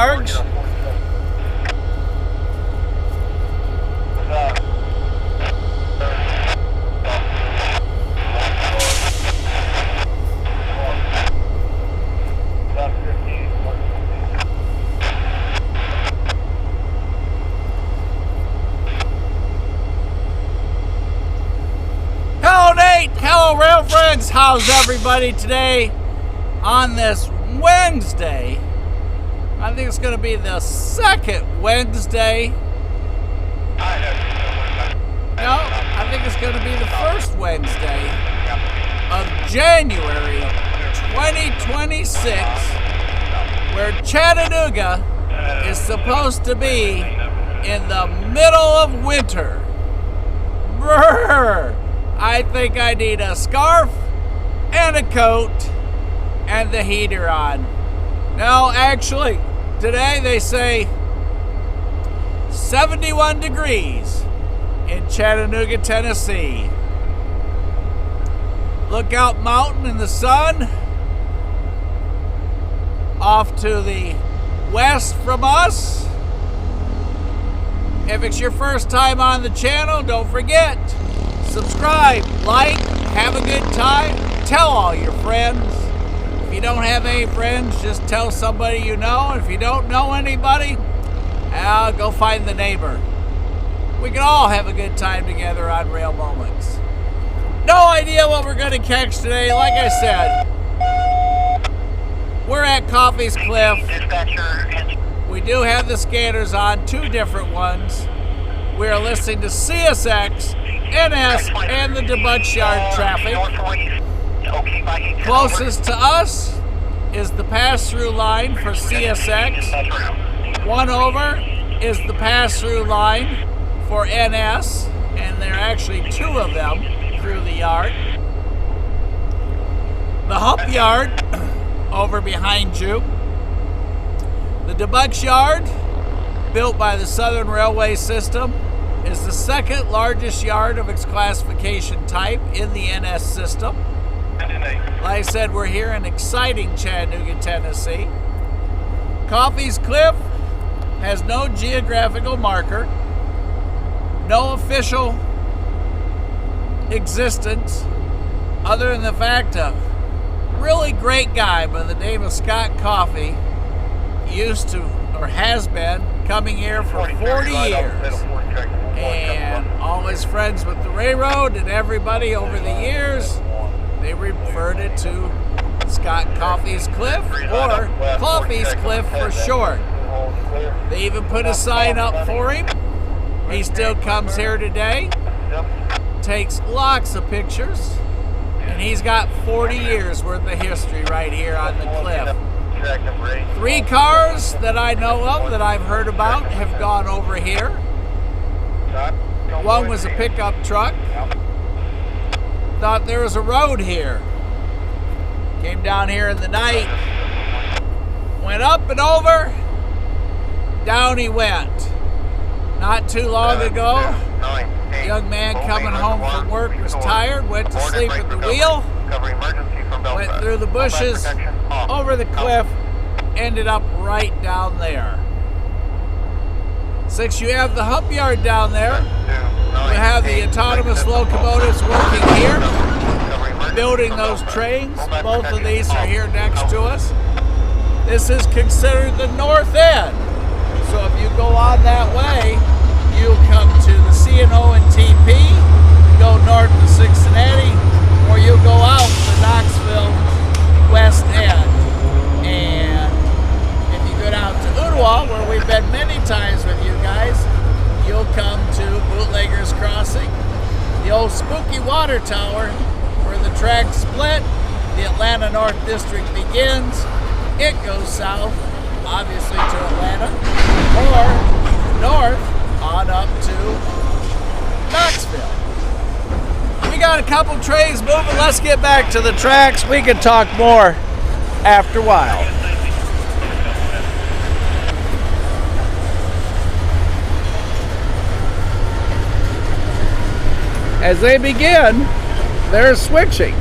charge. Hello, Nate. Hello, rail friends. How's everybody today on this Wednesday? I think it's going to be the second Wednesday. No, I think it's going to be the first Wednesday of January 2026, where Chattanooga is supposed to be in the middle of winter. Brr! I think I need a scarf and a coat and the heater on. No, actually, today they say 71 degrees in Chattanooga, Tennessee. Lookout Mountain in the sun. Off to the west from us. If it's your first time on the channel, don't forget, subscribe, like, have a good time, tell all your friends. If you don't have any friends, just tell somebody you know. If you don't know anybody, go find the neighbor. We can all have a good time together on Rail Moments. No idea what we're going to catch today. Like I said, we're at Coffey's Cliff. We do have the scanners on, two different ones. We are listening to CSX, NS, and the debug yard traffic. Closest to us is the pass-through line for CSX. One over is the pass-through line for NS, and there are actually two of them through the yard. The hump yard over behind you. The debug yard, built by the Southern Railway System, is the second largest yard of its classification type in the NS system. Like I said, we're here in exciting Chattanooga, Tennessee. Coffey's Cliff has no geographical marker, no official existence, other than the fact a really great guy by the name of Scott Coffey used to, or has been, coming here for 40 years. And all his friends with the railroad and everybody over the years, they referred it to Scott Coffey's Cliff, or Coffey's Cliff for short. They even put a sign up for him. He still comes here today, takes lots of pictures, and he's got 40 years worth of history right here on the cliff. 3 cars that I know of, that I've heard about, have gone over here. One was a pickup truck. Thought there was a road here. Came down here in the night. Went up and over. Down he went. Not too long ago, a young man coming home from work was tired, went to sleep at the wheel, went through the bushes, over the cliff, ended up right down there. Since you have the hump yard down there, you have the autonomous locomotives working here, building those trains. Both of these are here next to us. This is considered the north end. So if you go on that way, you'll come to the C&O and TP, go north to Cincinnati, or you'll go out to Knoxville west end. And if you go down to Ottawa, where we've been many times with you guys, you'll come to Bootleggers Crossing, the old spooky water tower where the tracks split, the Atlanta North District begins, it goes south, obviously to Atlanta, or north on up to Knoxville. We got a couple trains moving. Let's get back to the tracks. We can talk more after a while. As they begin, they're switching.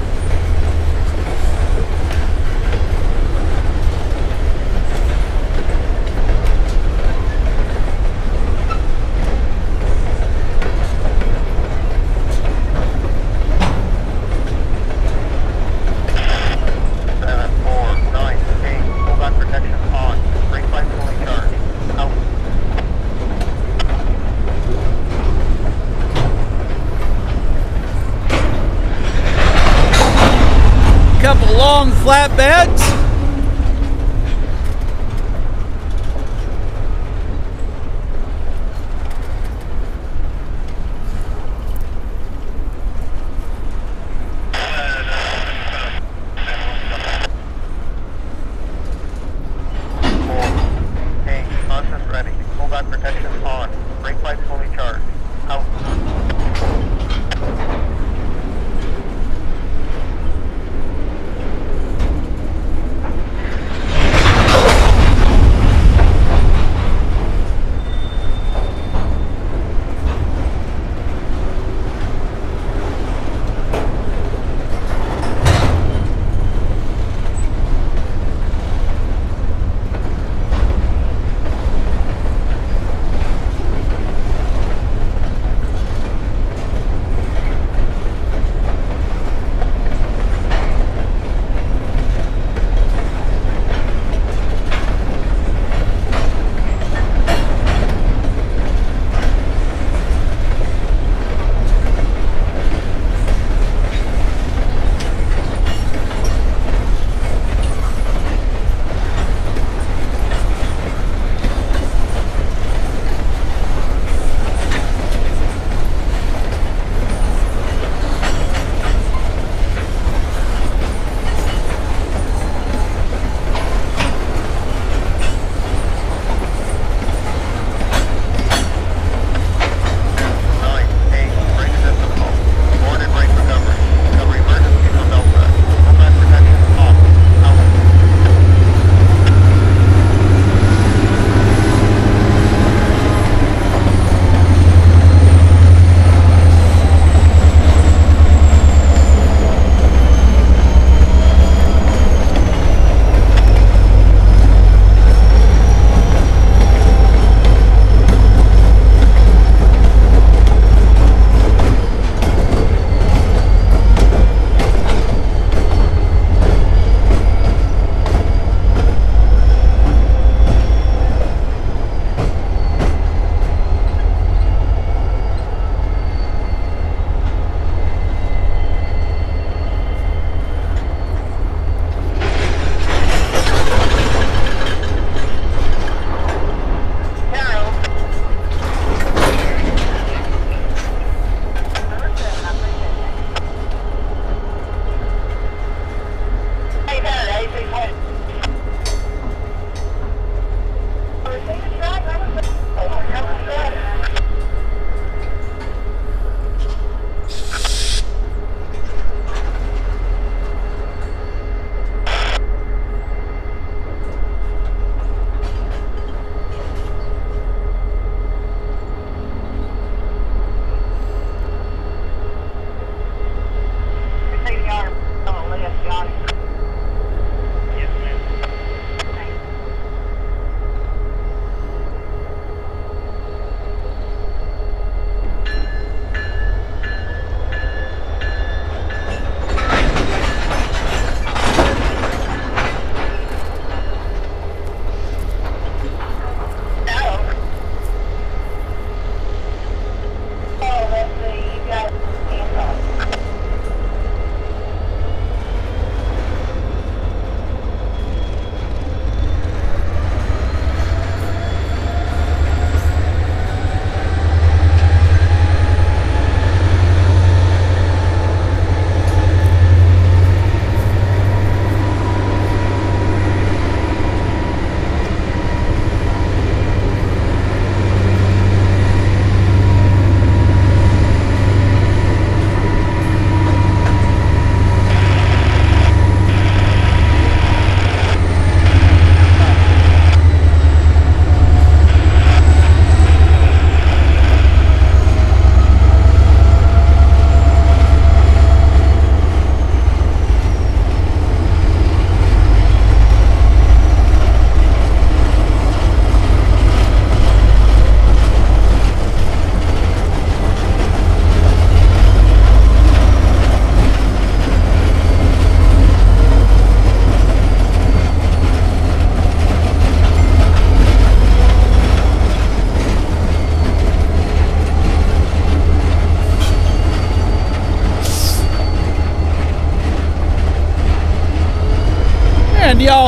long flatbeds.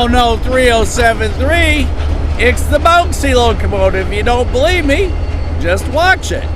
Oh no, 3073. It's the bouncy locomotive. If you don't believe me, just watch it.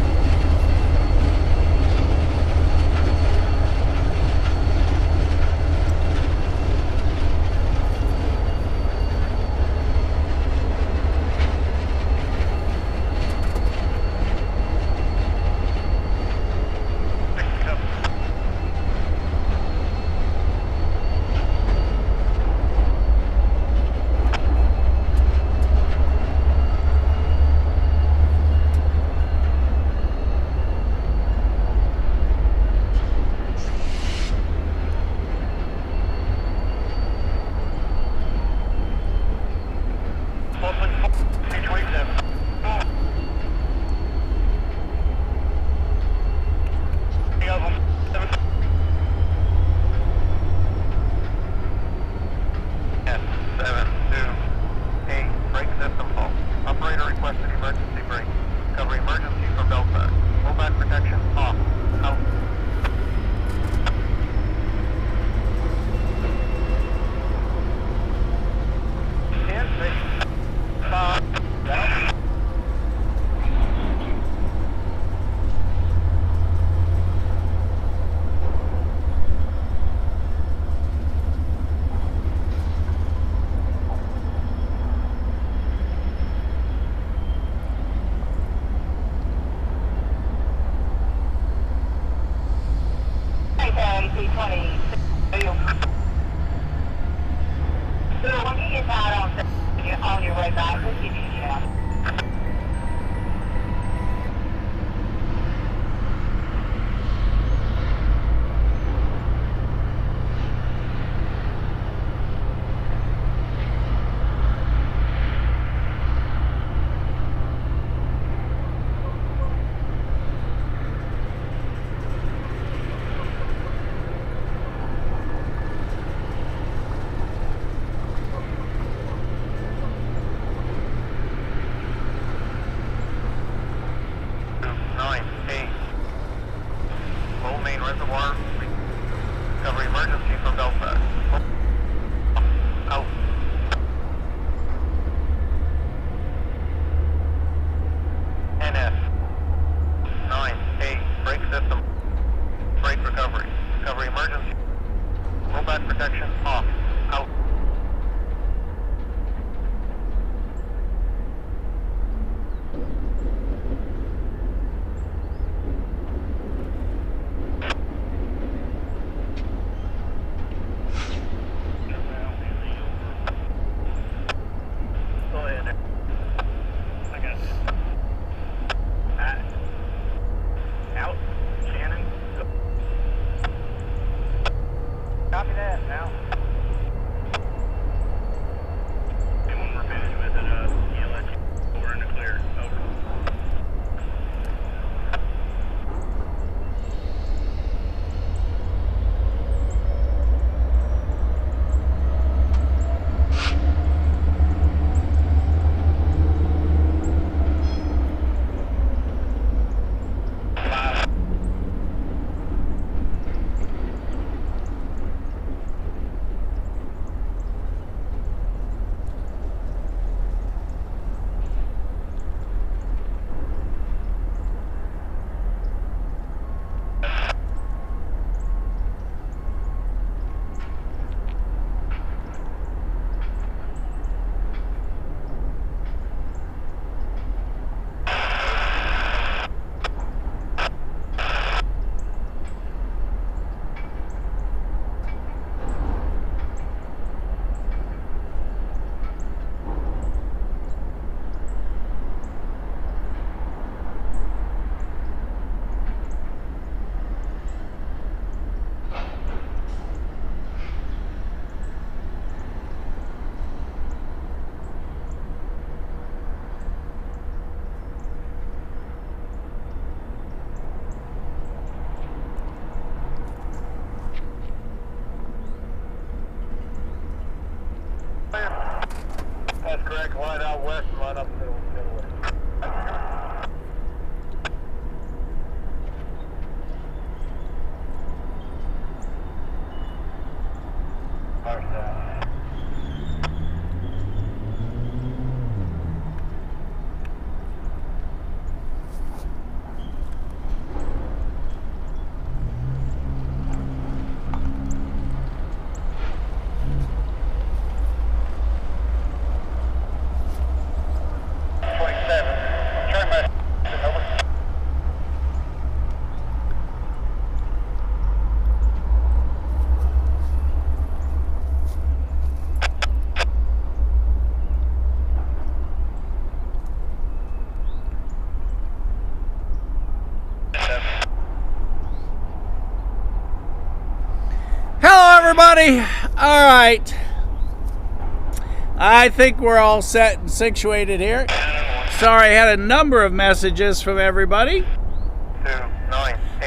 NS 9-8, brake system, brake recovery, recovery emergency, rollback protection off, out. everybody? All right. I think we're all set and situated here. Sorry, I had a number of messages from everybody.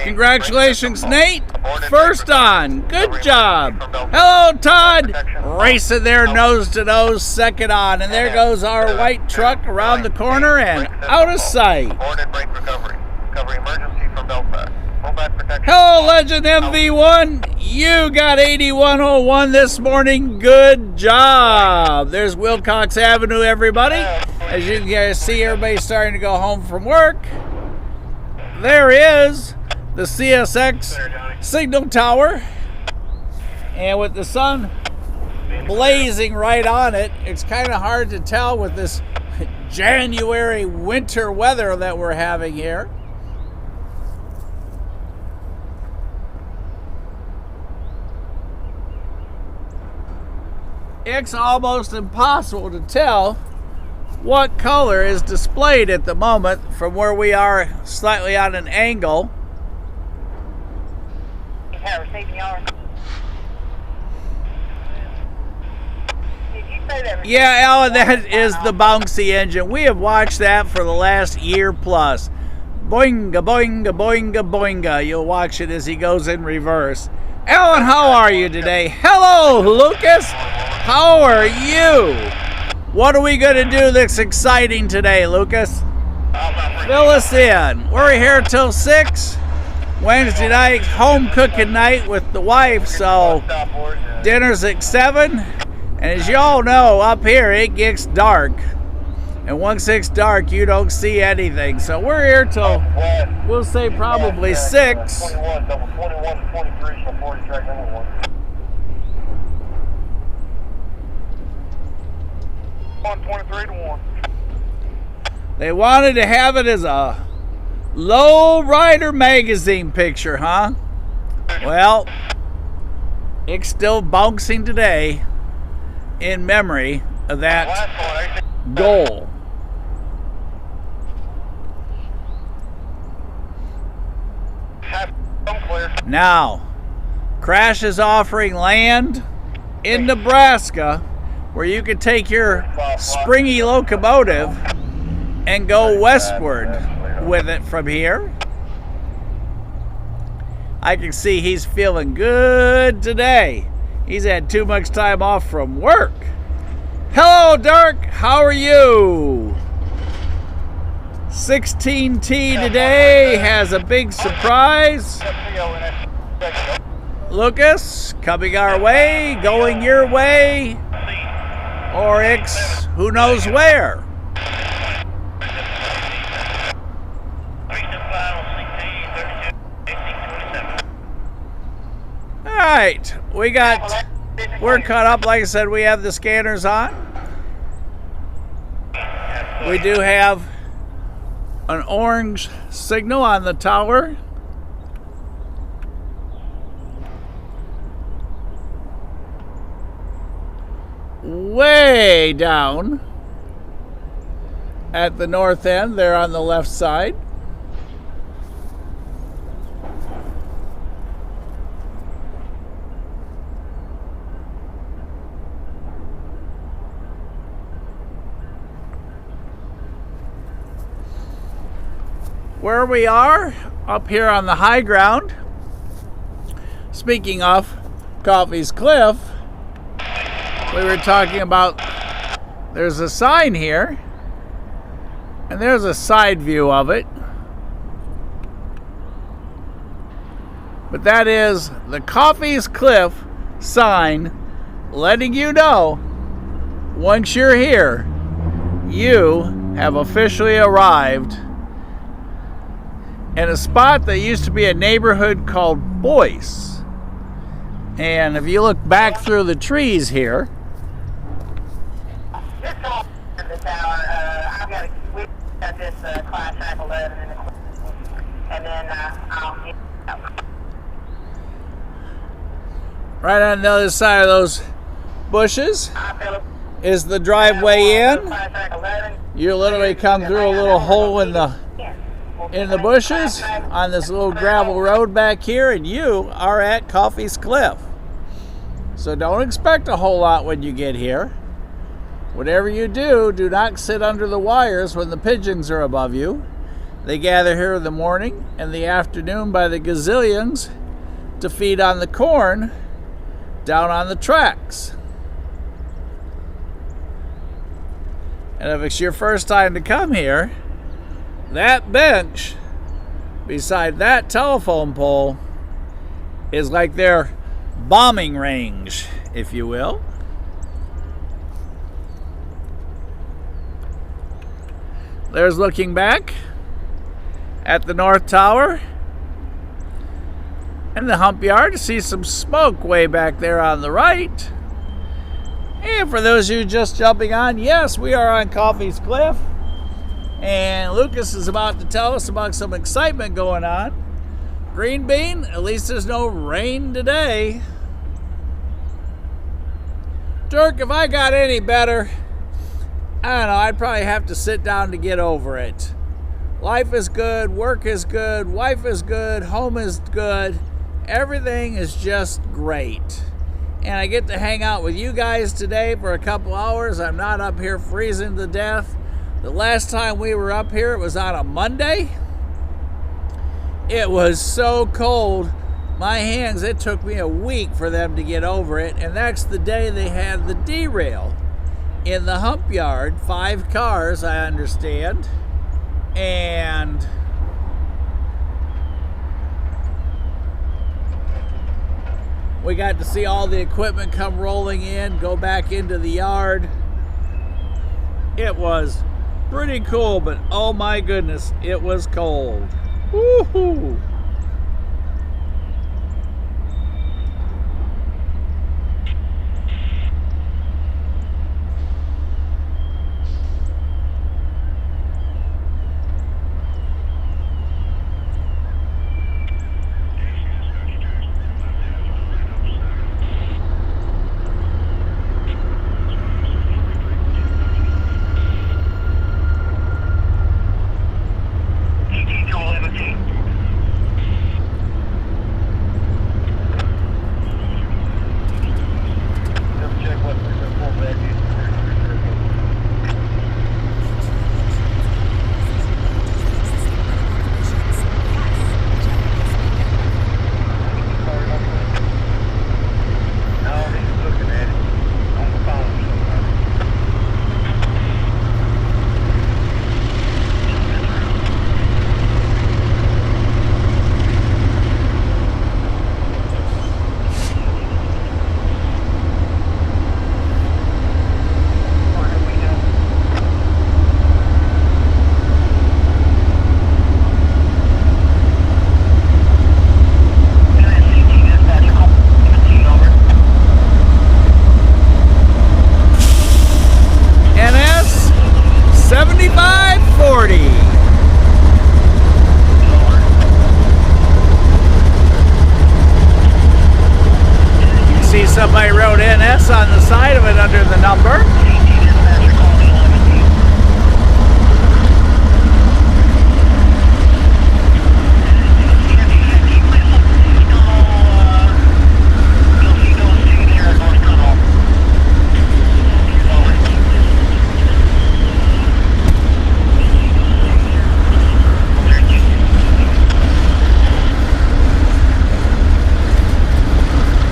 Congratulations, Nate. First on. Good job. Hello, Todd. Racing there nose to nose, second on. And there goes our white truck around the corner and out of sight. Hello, Legend MV1. You got 8101 this morning. Good job. There's Wilcox Avenue, everybody. As you can see, everybody's starting to go home from work. There is the CSX signal tower. And with the sun blazing right on it, it's kind of hard to tell with this January winter weather that we're having here. It's almost impossible to tell what color is displayed at the moment from where we are slightly on an angle. Yeah, Alan, that is the bouncy engine. We have watched that for the last year plus. Boinga, boinga, boinga, boinga. You'll watch it as he goes in reverse. Alan, how are you today? Hello, Lucas. How are you? What are we going to do that's exciting today, Lucas? Fill us in. We're here till 6. Wednesday night, home cooking night with the wife, so dinner's at 7. And as you all know, up here it gets dark. And once it's dark, you don't see anything. So we're here till, we'll say probably 6. 21, double 21 to 23, so 40 track number 1. 23 to 1. They wanted to have it as a Low Rider magazine picture, huh? Well, it's still bouncing today in memory of that goal. Now, Crash is offering land in Nebraska where you could take your springy locomotive and go westward with it from here. I can see he's feeling good today. He's had too much time off from work. Hello, Dirk. How are you? 16T today has a big surprise. Lucas, coming our way, going your way, or X, who knows where. All right, we're caught up. Like I said, we have the scanners on. We do have an orange signal on the tower. Way down at the north end, there on the left side. Where we are, up here on the high ground, speaking of Coffey's Cliff, we were talking about, there's a sign here, and there's a side view of it. But that is the Coffey's Cliff sign letting you know, once you're here, you have officially arrived in a spot that used to be a neighborhood called Boyce. And if you look back through the trees here, the tower, I've got this class track 11 in the and then I'll right on the other side of those bushes is the driveway in. You literally come through a little hole in the bushes on this little gravel road back here, and you are at Coffey's Cliff. So don't expect a whole lot when you get here. Whatever you do, do not sit under the wires when the pigeons are above you. They gather here in the morning and the afternoon by the gazillions to feed on the corn down on the tracks. And if it's your first time to come here, that bench beside that telephone pole is like their bombing range, if you will. There's looking back at the North Tower and the hump yard to see some smoke way back there on the right. And for those of you just jumping on, yes, we are on Coffey's Cliff. And Lucas is about to tell us about some excitement going on. Green bean, at least there's no rain today. Dirk, if I got any better, I don't know, I'd probably have to sit down to get over it. Life is good, work is good, wife is good, home is good. Everything is just great. And I get to hang out with you guys today for a couple hours. I'm not up here freezing to death. The last time we were up here, it was on a Monday. It was so cold. My hands, it took me a week for them to get over it. And that's the day they had the derail in the hump yard. 5 cars, I understand. And we got to see all the equipment come rolling in, go back into the yard. It was pretty cool, but oh my goodness, it was cold. Woohoo! NS 7540. You see somebody wrote NS on the side of it under the number.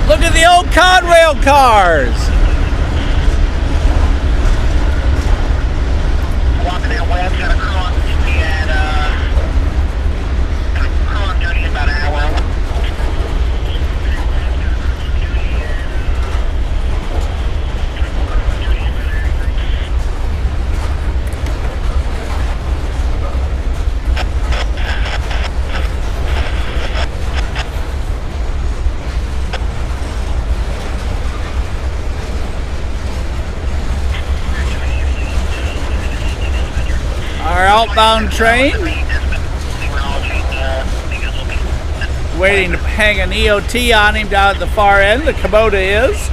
Look at the old Conrail cars. Walking that way, I've got a crew on duty at, crew on duty about an hour. Our outbound train, waiting to hang an EOT on him down at the far end. The Kubota is.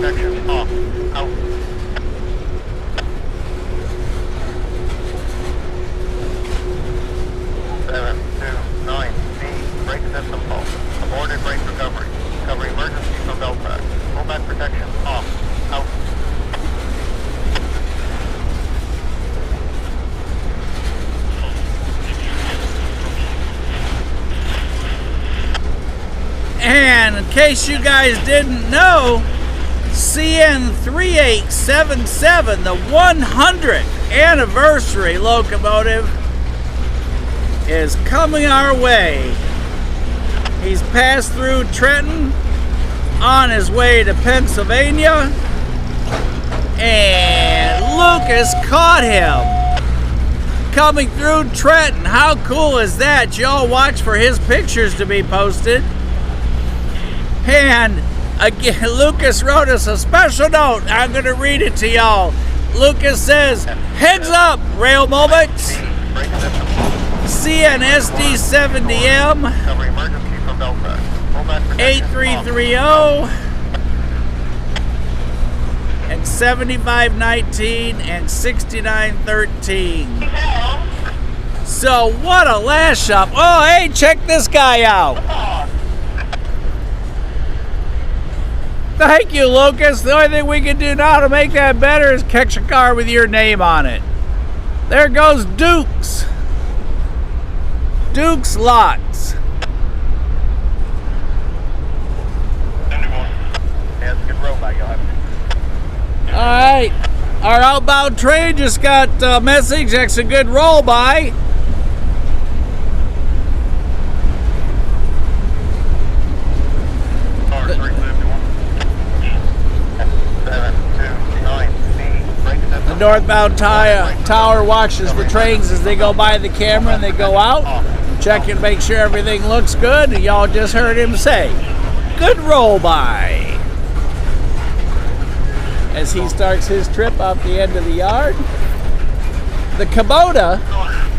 protection off. Out. 729B, brake system fault. Aborted brake recovery. Recovery emergency from belt track. Rollback protection off. Out. And in case you guys didn't know, CN3877, the 100th anniversary locomotive, is coming our way. He's passed through Trenton on his way to Pennsylvania, and Lucas caught him coming through Trenton. How cool is that? Y'all watch for his pictures to be posted. And again, Lucas wrote us a special note. I'm going to read it to y'all. Lucas says, heads up, rail moments. CNSD 70M 8330 and 7519 and 6913. So what a last shop. Oh, hey, check this guy out. Thank you, Lucas. The only thing we can do now to make that better is catch a car with your name on it. There goes Dukes. Dukes Lots. Alright. Our outbound train just got a message. That's a good roll by. The northbound tower watches the trains as they go by the camera and they go out. Check and make sure everything looks good. Y'all just heard him say, good roll by. As he starts his trip out the end of the yard. The Kubota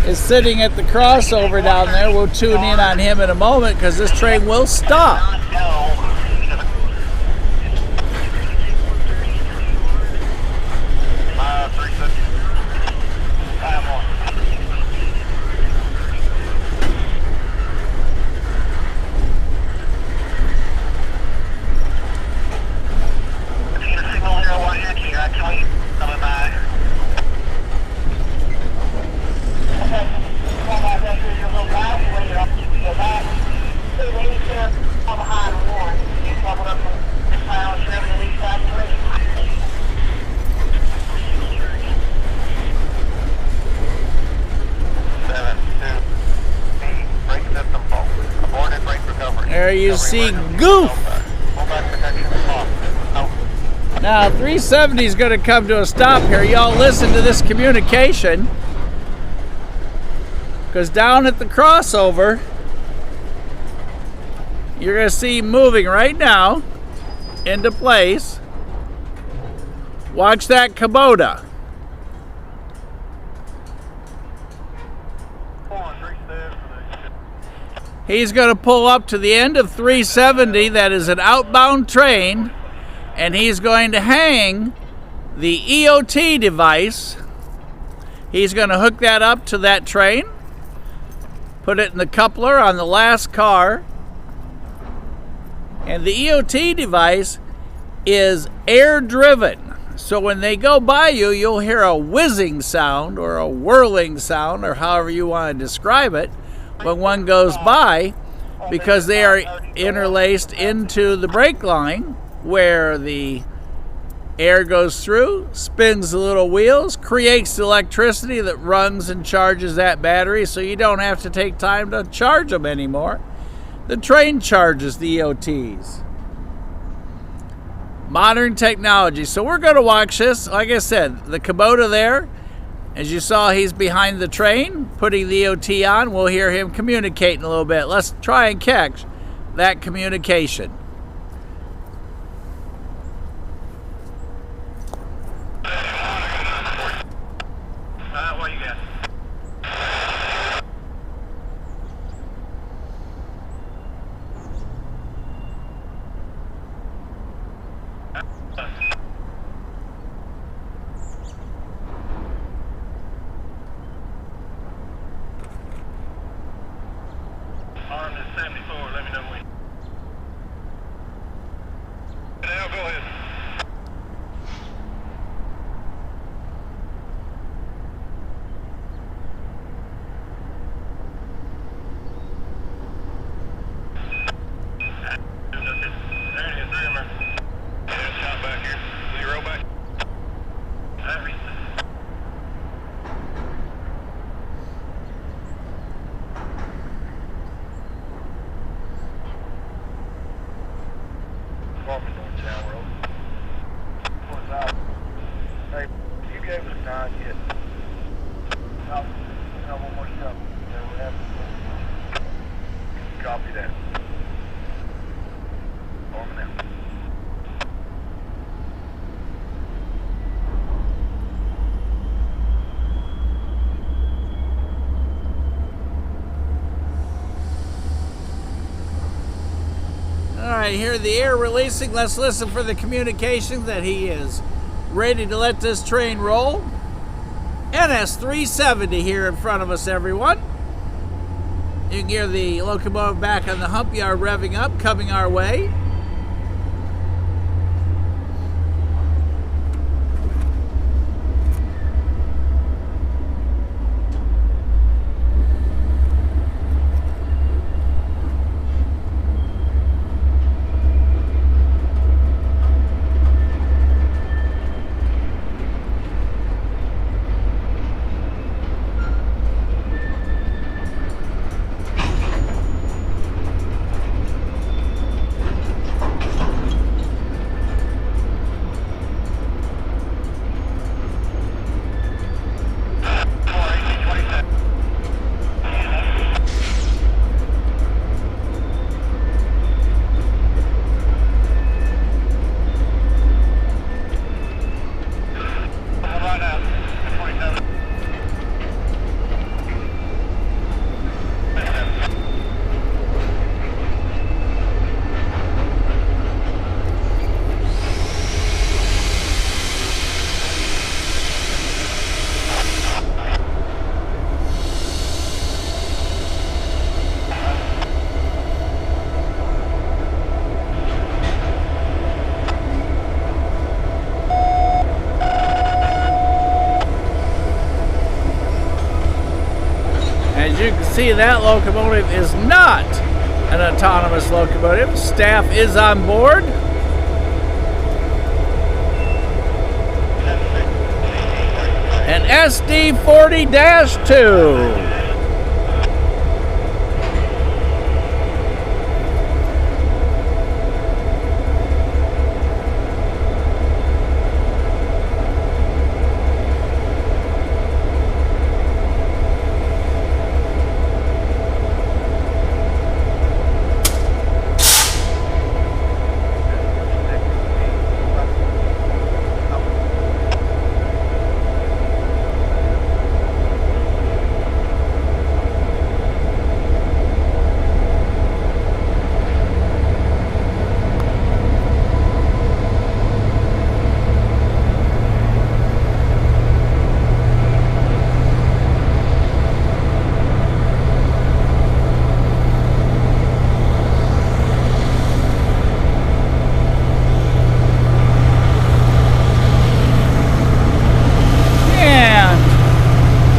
is sitting at the crossover down there. We'll tune in on him in a moment because this train will stop. There you see Goof. Now 370 is going to come to a stop here. Y'all listen to this communication. Because down at the crossover, you're going to see moving right now into place. Watch that Kubota. He's going to pull up to the end of 370. That is an outbound train. And he's going to hang the EOT device. He's going to hook that up to that train. Put it in the coupler on the last car. And the EOT device is air driven. So when they go by you, you'll hear a whizzing sound or a whirling sound or however you want to describe it when one goes by, because they are interlaced into the brake line where the air goes through, spins the little wheels, creates the electricity that runs and charges that battery, so you don't have to take time to charge them anymore. The train charges the EOTs. Modern technology. So we're going to watch this. Like I said, the Kubota there, as you saw, he's behind the train, putting the EOT on. We'll hear him communicating a little bit. Let's try and catch that communication. What you got? Not yet. No, one more step. Copy that. Forming out. All right, here the air releasing. Let's listen for the communication that he is ready to let this train roll. NS 370 here in front of us, everyone. You can hear the locomotive back on the hump yard revving up, coming our way. As you can see, that locomotive is not an autonomous locomotive. Staff is on board. An SD40-2.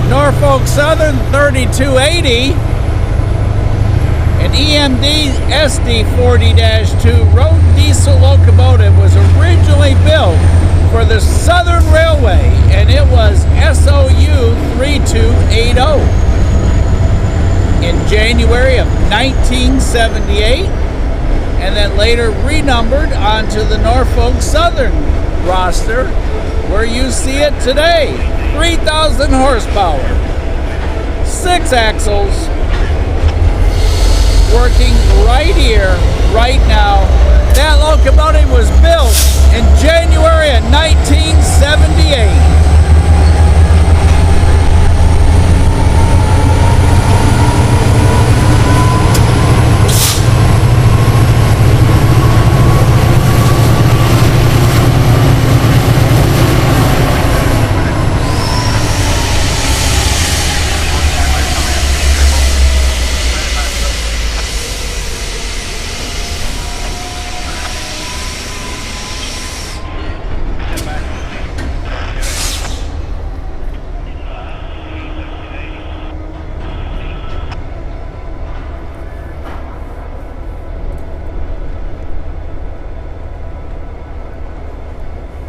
Norfolk Southern 3280, an EMD SD40-2 road diesel locomotive was originally built for the Southern Railway, and it was SOU 3280 in January of 1978, and then later renumbered onto the Norfolk Southern roster, where you see it today. 3,000 horsepower, 6 axles, working right here, right now. That locomotive was built in January of 1978.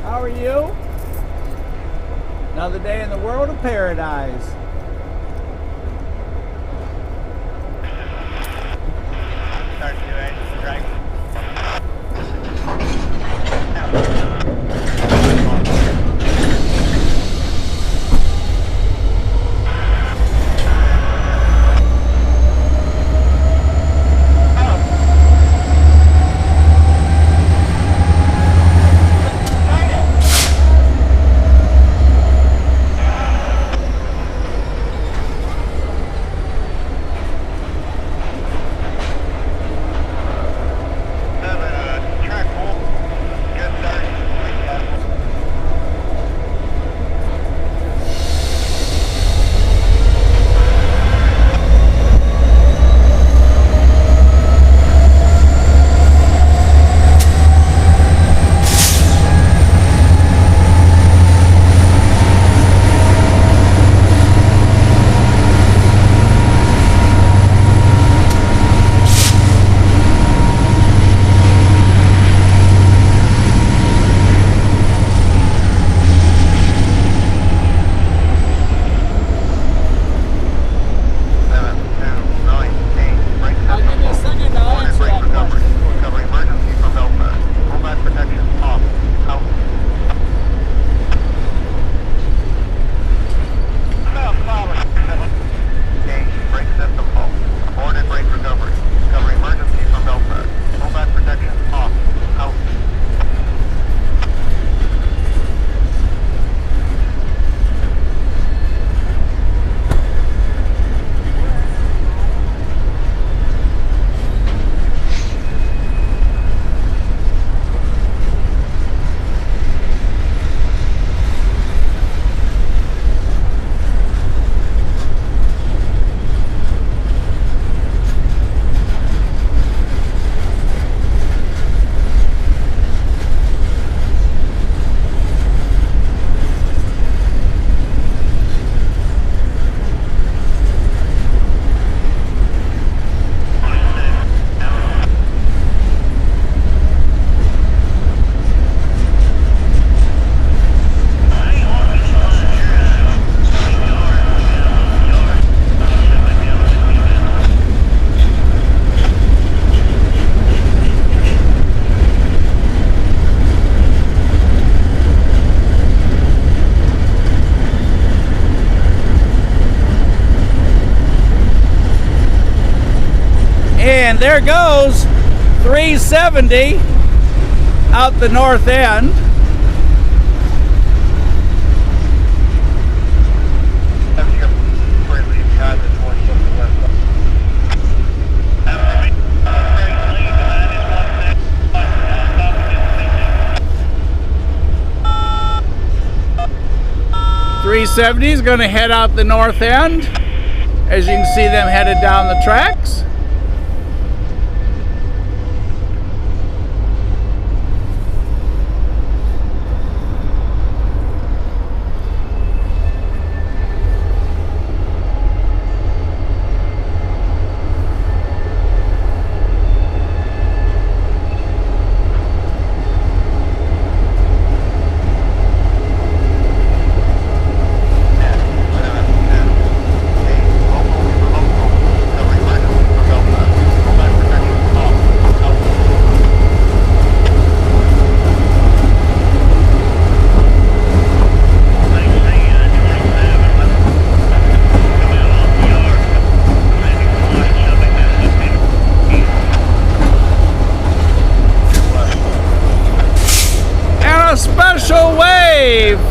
How are you? Another day in the world of paradise. And there goes 370 out the north end. .370 is going to head out the north end, as you can see them headed down the tracks.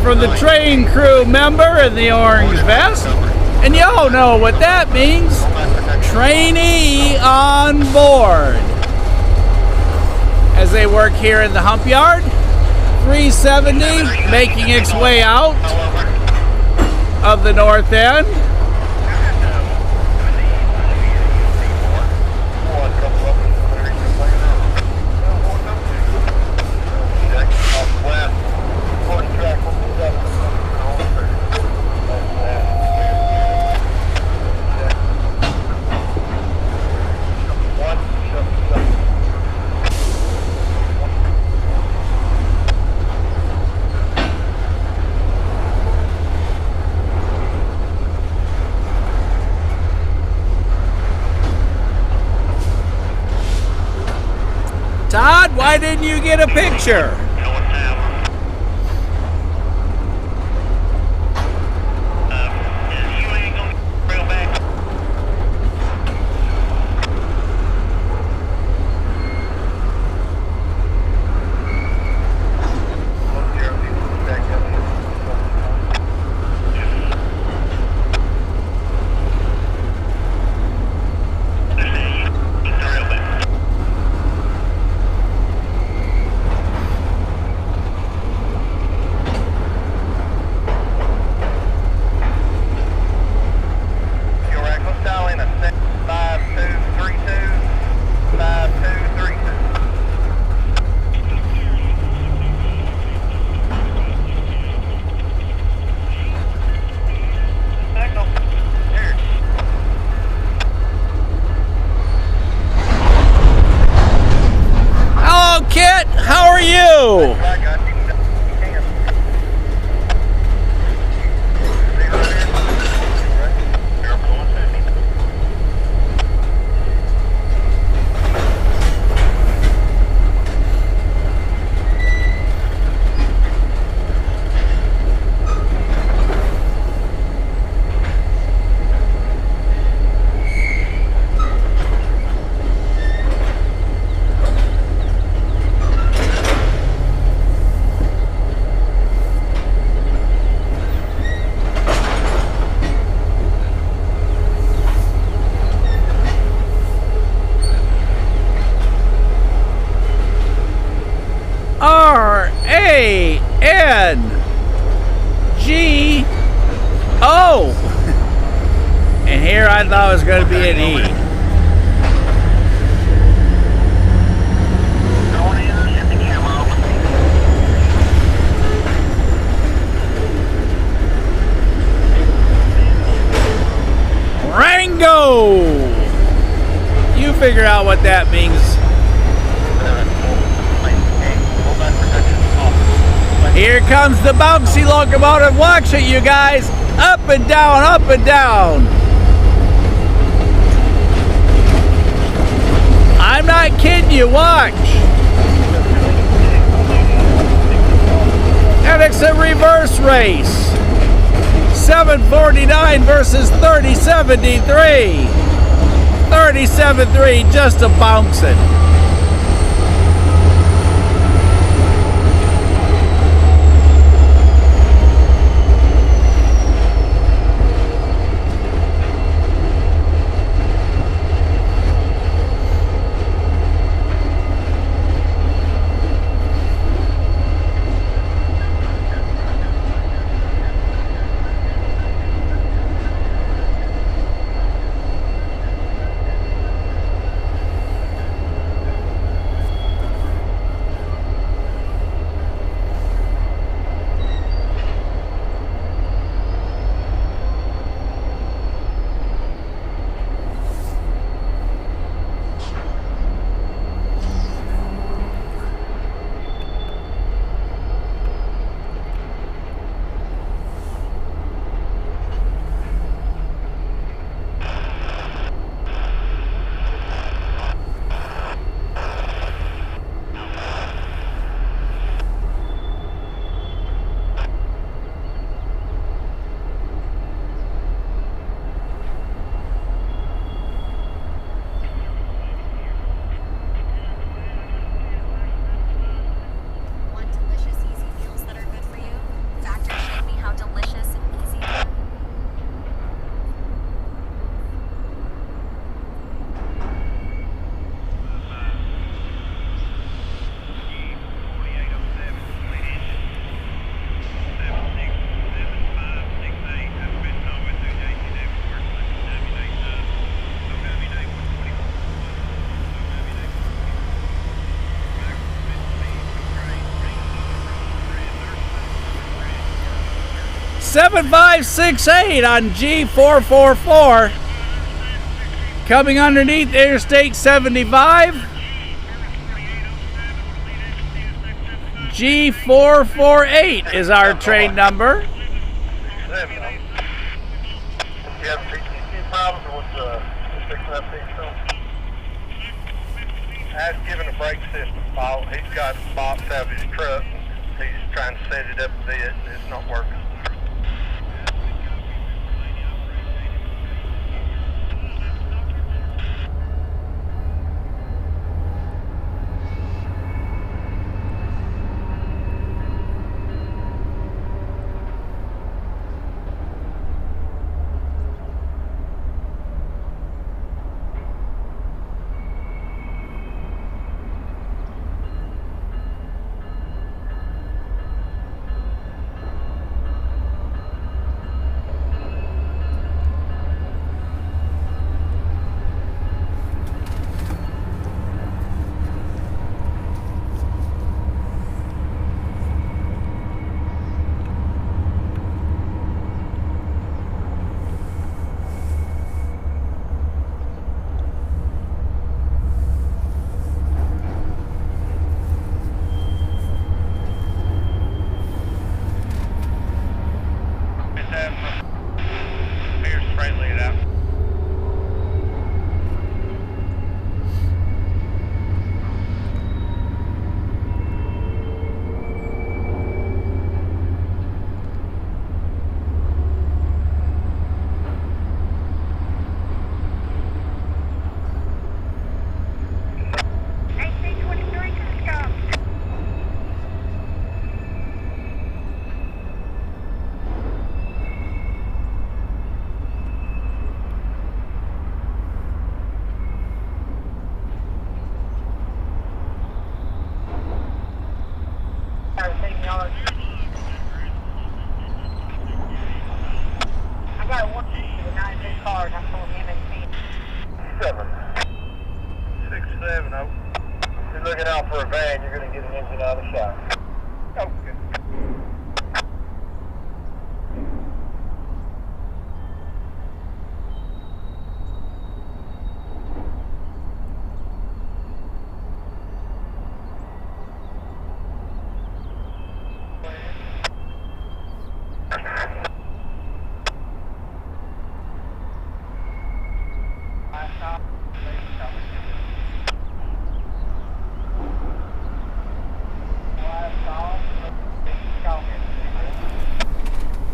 From the train crew member in the orange vest, and y'all know what that means. Trainee on board. As they work here in the hump yard, 370 making its way out of the north end. Todd, why didn't you get a picture? R-A-N-G-O. And here I thought it was going to be an E. Rango! You figure out what that means. Here comes the bouncy locomotive. Watch it, you guys. Up and down, up and down. I'm not kidding you. Watch. And it's a reverse race. 749 versus 3073. 37.3, just a bouncing. $7568 on G444 coming underneath Interstate 75. G448 is our train number. You have PTC problems or what's fixing up these stuff? As given a brake system fault, he's got a box out of his truck. He's trying to set it up a bit and it's not working.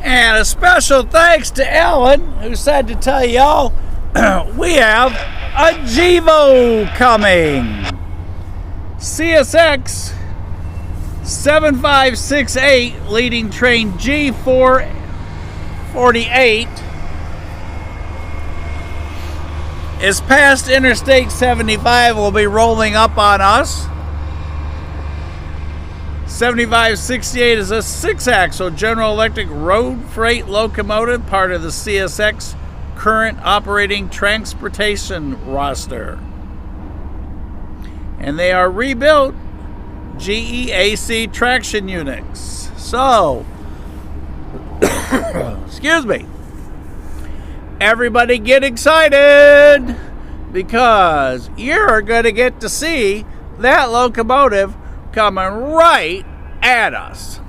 And a special thanks to Ellen, who said to tell y'all we have a GEVO coming. CSX 7568 leading train G448 is past Interstate 75, will be rolling up on us. 7568 is a 6-axle General Electric road freight locomotive, part of the CSX current operating transportation roster. And they are rebuilt GEAC traction units. So, excuse me, everybody get excited, because you're going to get to see that locomotive coming right at us.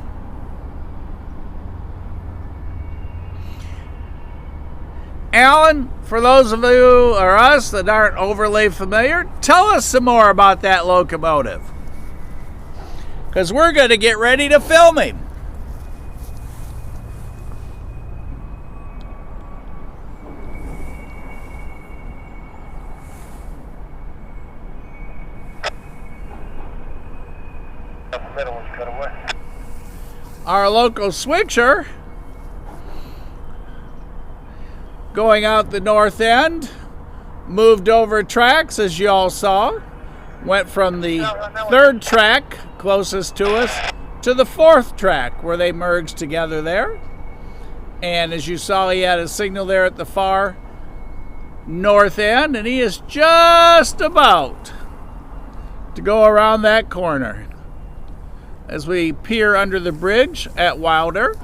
Alan, for those of you or us that aren't overly familiar, tell us some more about that locomotive, because we're going to get ready to film him. Our local switcher going out the north end moved over tracks, as you all saw, went from the 3rd track closest to us to the 4th track where they merged together there. And as you saw, he had a signal there at the far north end, and he is just about to go around that corner as we peer under the bridge at Wilder.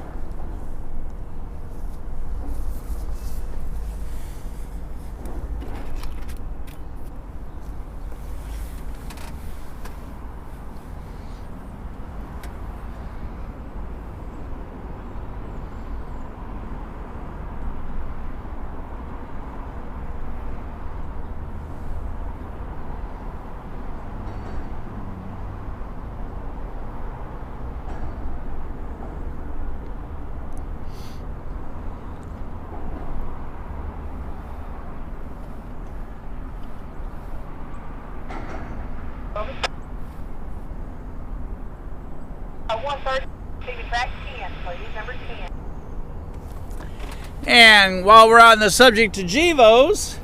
And while we're on the subject of GEVOs,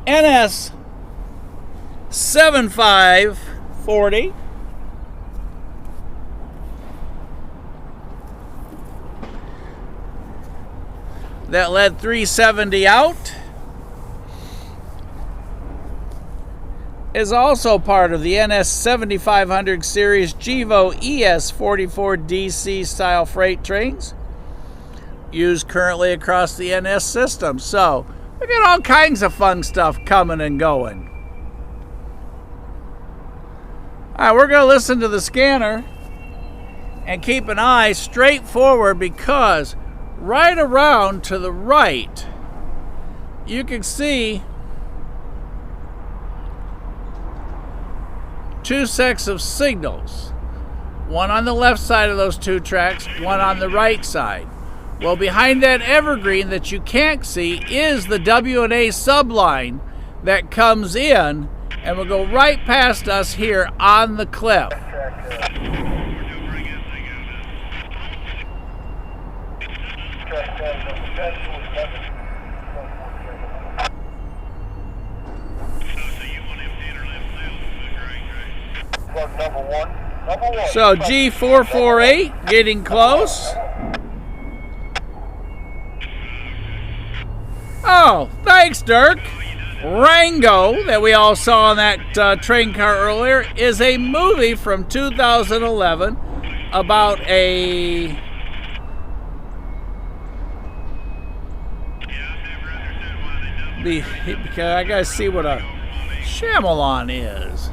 NS 7540 that led 370 out is also part of the NS 7500 series GEVO ES 44 DC style freight trains used currently across the NS system. So we got all kinds of fun stuff coming and going. All right, we're going to listen to the scanner and keep an eye straight forward, because right around to the right you can see 2 sets of signals. One on the left side of those 2 tracks, one on the right side. Well, behind that evergreen that you can't see is the W&A subline that comes in and will go right past us here on the cliff. So G448 getting close. Oh, thanks, Dirk. Rango, that we all saw on that train car earlier, is a movie from 2011 about a... Because I gotta see what a Shyamalan is.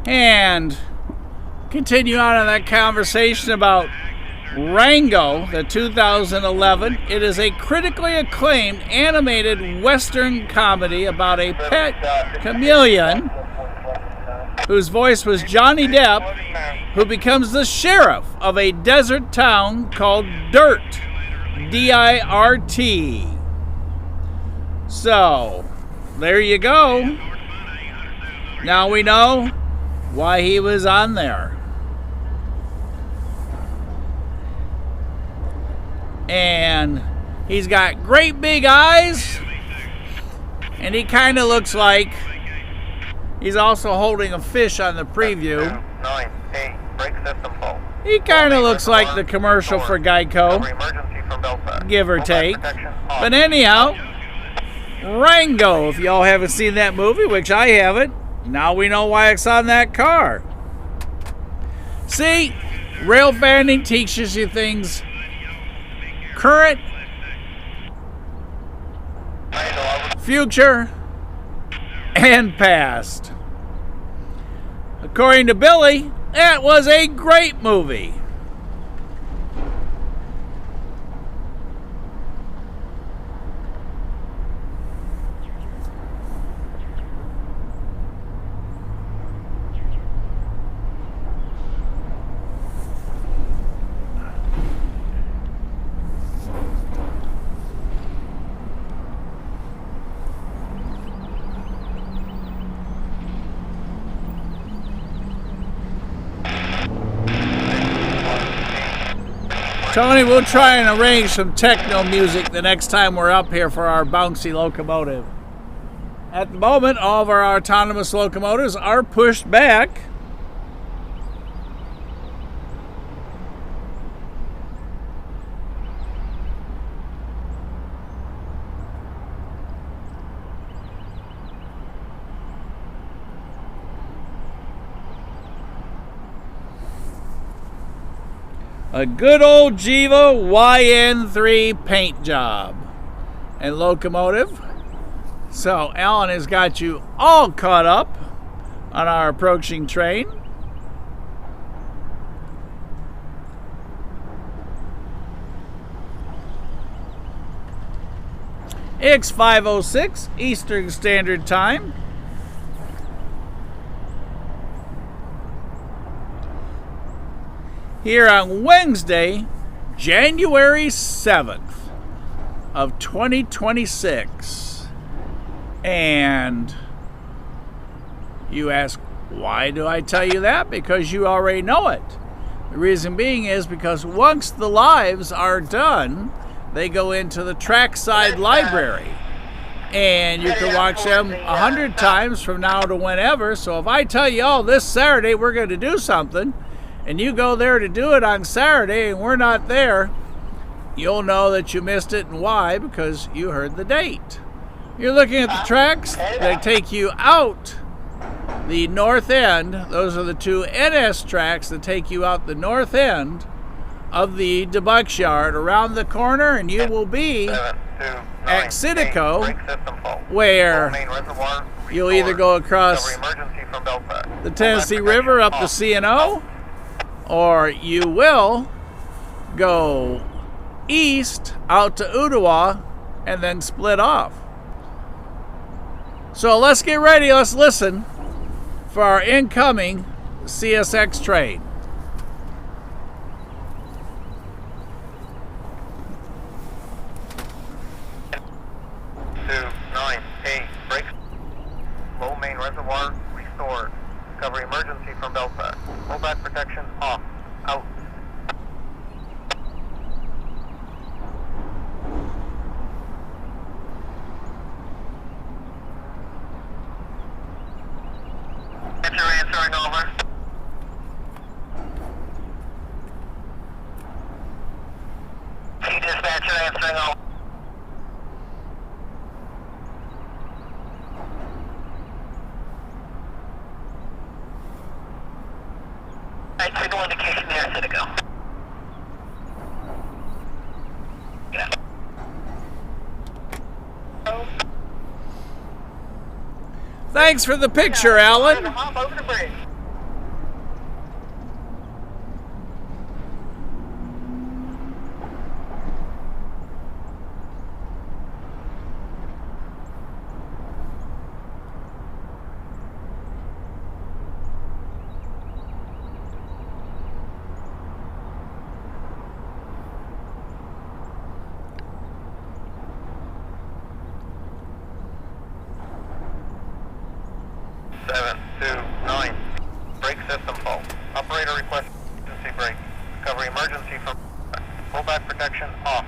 And continue on in that conversation about Rango, the 2011. It is a critically acclaimed animated Western comedy about a pet chameleon whose voice was Johnny Depp, who becomes the sheriff of a desert town called Dirt, D-I-R-T. So, there you go. Now we know why he was on there. And he's got great big eyes, and he kind of looks like he's also holding a fish on the preview. 9, 8, brake system full. He kind of looks like the commercial for Geico, Emergency from Belfast. give or take. But anyhow, Rango, if y'all haven't seen that movie, which I haven't, now we know why it's on that car. See, rail fanning teaches you things current, future, and past. According to Billy, that was a great movie. Tony, we'll try and arrange some techno music the next time we're up here for our bouncy locomotive. At the moment, all of our autonomous locomotives are pushed back. A good old Jiva YN3 paint job and locomotive. So Alan has got you all caught up on our approaching train. It's 5:06 Eastern Standard Time. Here on Wednesday, January 7th of 2026. And you ask, why do I tell you that? Because you already know it. The reason being is because once the lives are done, they go into the trackside library. And you can watch them 100 times from now to whenever. So if I tell you, oh, this Saturday we're going to do something, and you go there to do it on Saturday and we're not there, you'll know that you missed it and why, because you heard the date. You're looking at the tracks that take you out the north end. Those are the two NS tracks that take you out the north end of the debug yard around the corner, and you will be at Sitico, where you'll either go across the Tennessee River up the C&O, or you will go east out to Ottawa and then split off. So let's get ready, let's listen for our incoming CSX train. Low main reservoir restored. Recovery emergency from Belfast. Rollback protection off. Out. Answering over. Dispatcher answering over. Right, signal indication there, Citico. Yeah. Thanks for the picture, Alan. Hop over the bridge. Covering emergency from pullback protection off.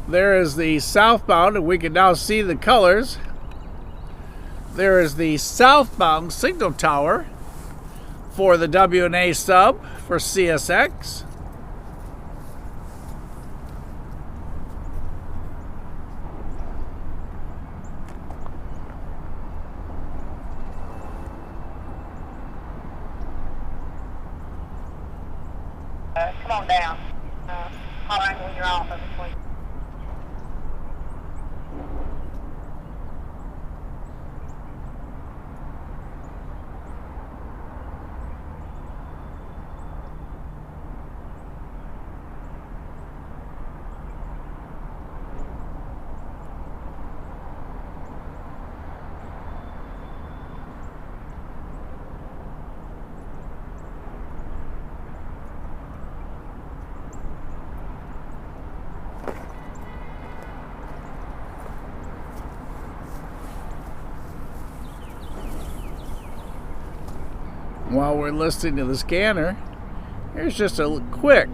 There is the southbound, and we can now see the colors. There is the southbound signal tower for the W&A sub for CSX. Come on down. Holler when you're off of it, please. While we're listening to the scanner, here's just a quick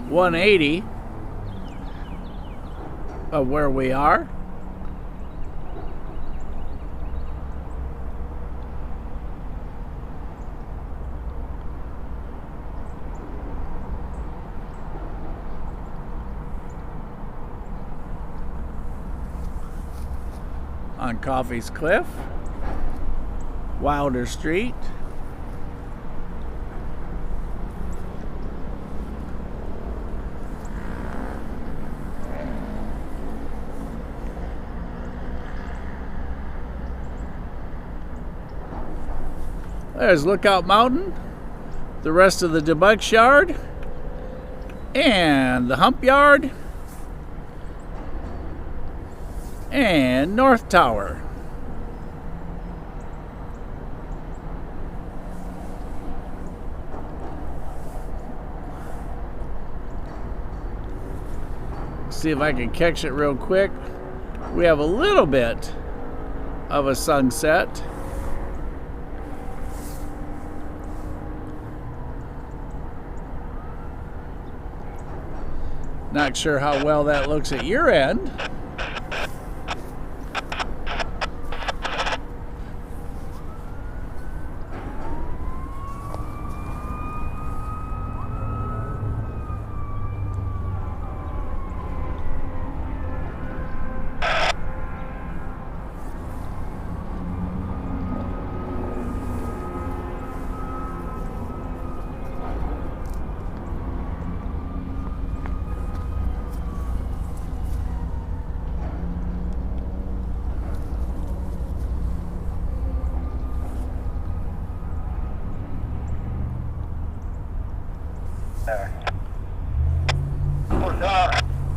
180 of where we are. On Coffey's Cliff, Wilder Street, there's Lookout Mountain, the rest of the debug yard, and the hump yard, and North Tower. See if I can catch it real quick. We have a little bit of a sunset. Not sure how well that looks at your end.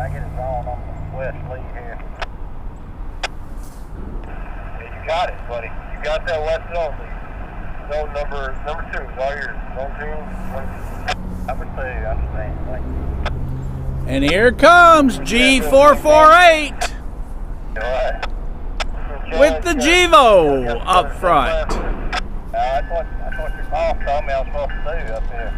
I get it on the west lead here. Yeah, you got it, buddy. You got that west zone lead. Zone number 2 is all yours. Zone 2. I would say I understand. Thank you. And here comes G448 with the Gevo up front. That's what your boss told me I was supposed to do up here.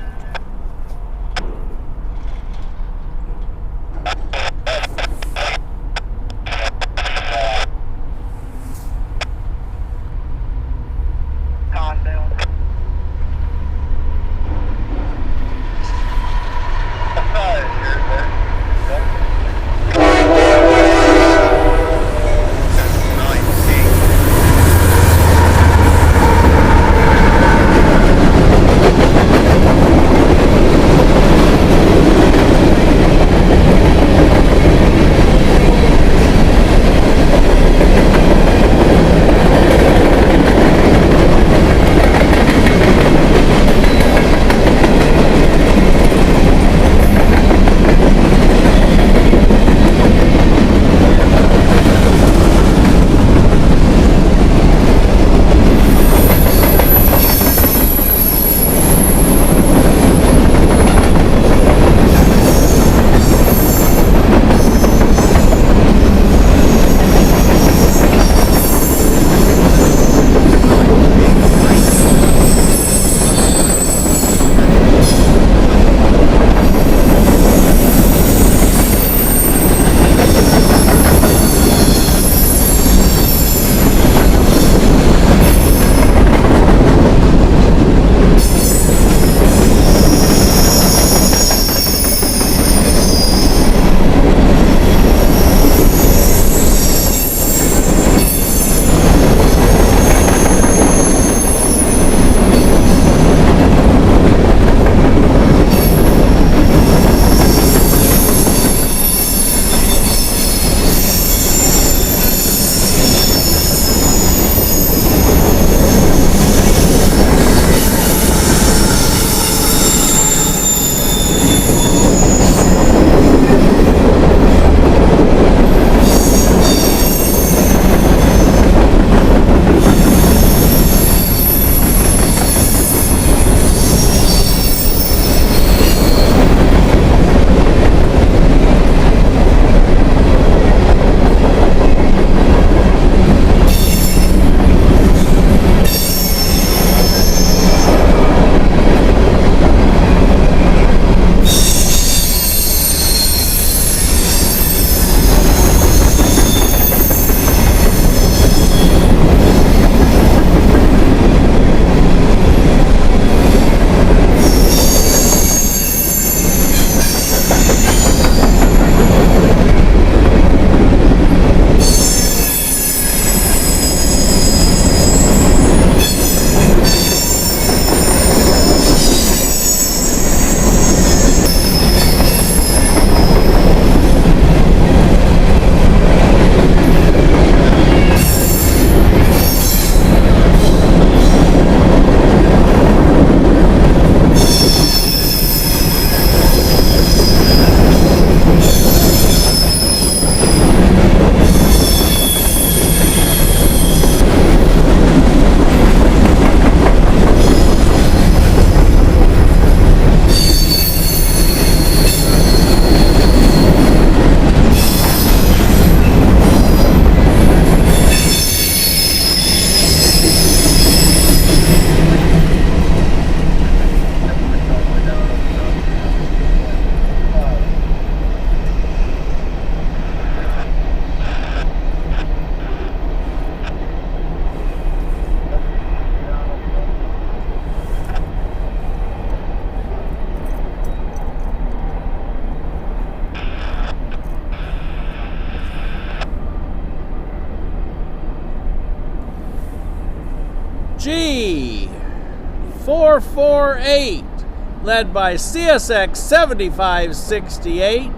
G448, led by CSX 7568,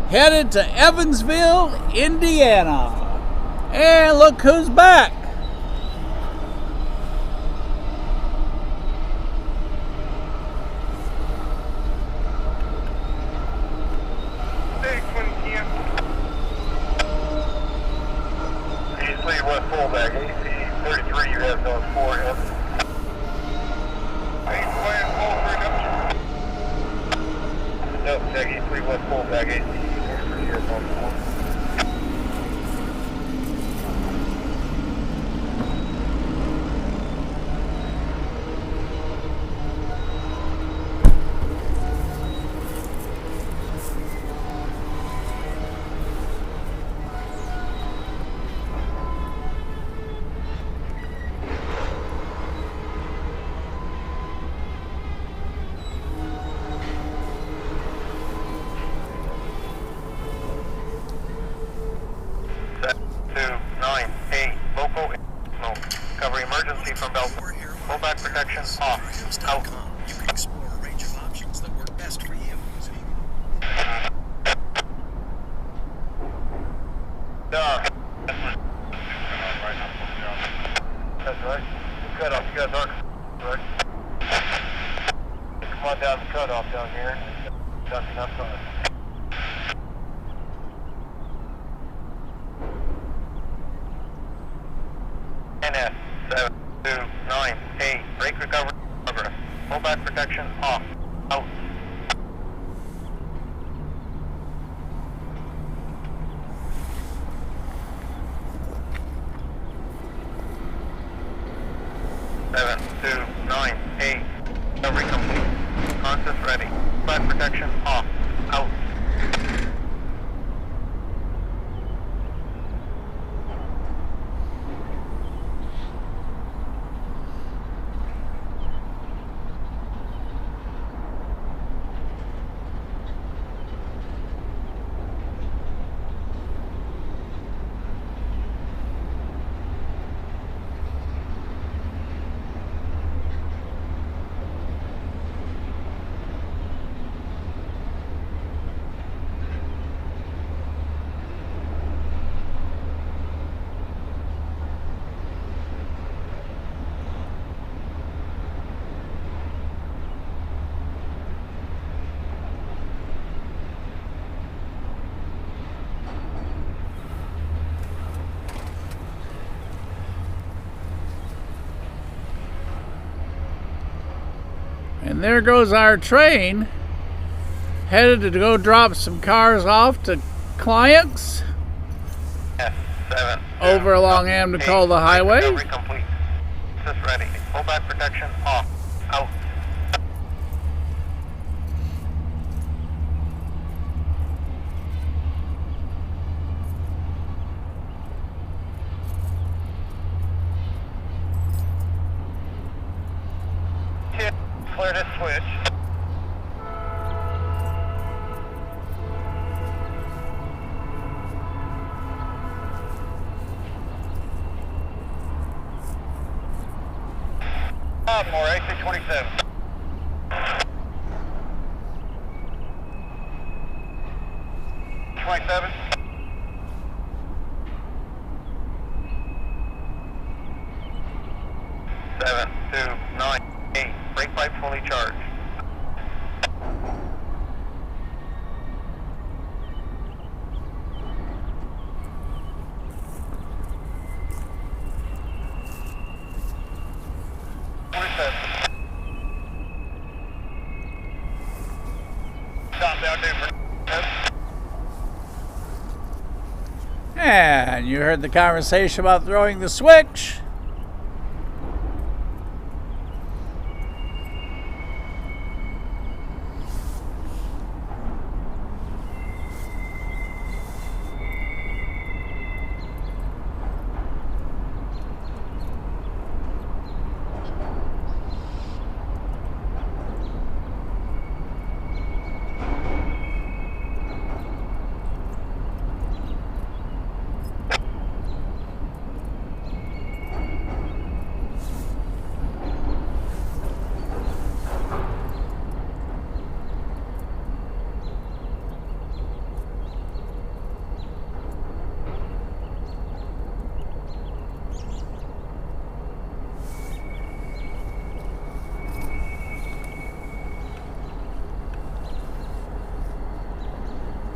headed to Evansville, Indiana. And look who's back. West fullback, AC 33, you have those 4 F. No, check AC West fullback, AC 33, you have those 4. Cover emergency from Bell. Pullback protection off. Out. You can explore a range of options that work best for you. That's right. Cut off. You guys are right. Come on down the cutoff down here. Nothing outside. NS 7298. Brake recovery progress. Pullback protection off. Out. Seven, 2, 9, 8. Recovery complete. Consist ready. Pullback protection off. Out. And there goes our train, headed to go drop some cars off to clients over along Amnicola Highway. Recovery complete. Consist ready. Pullback protection off. Out. Clear to switch. More exit 27. 27. Seven, 2, 9, 8. Brake pipe fully charged. And you heard the conversation about throwing the switch.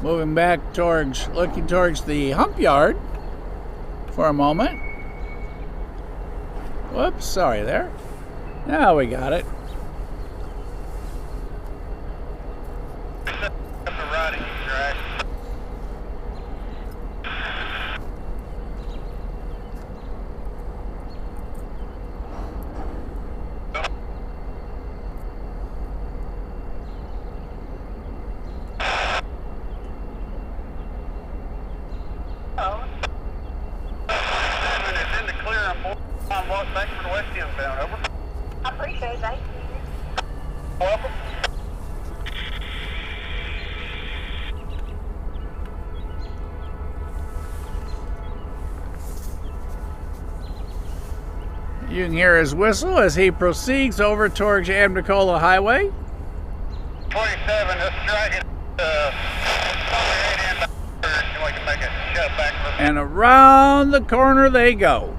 Moving back towards, looking towards the hump yard for a moment. Whoops, sorry there. Now we got it. You can hear his whistle as he proceeds over towards Amnicola Highway. 27, let's try to get And around the corner they go.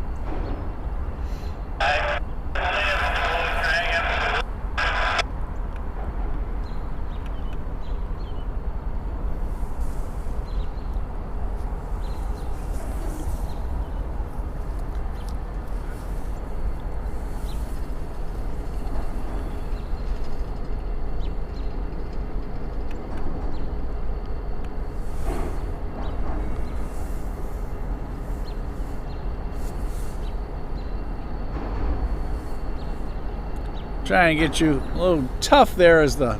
Trying to get you a little tough there as the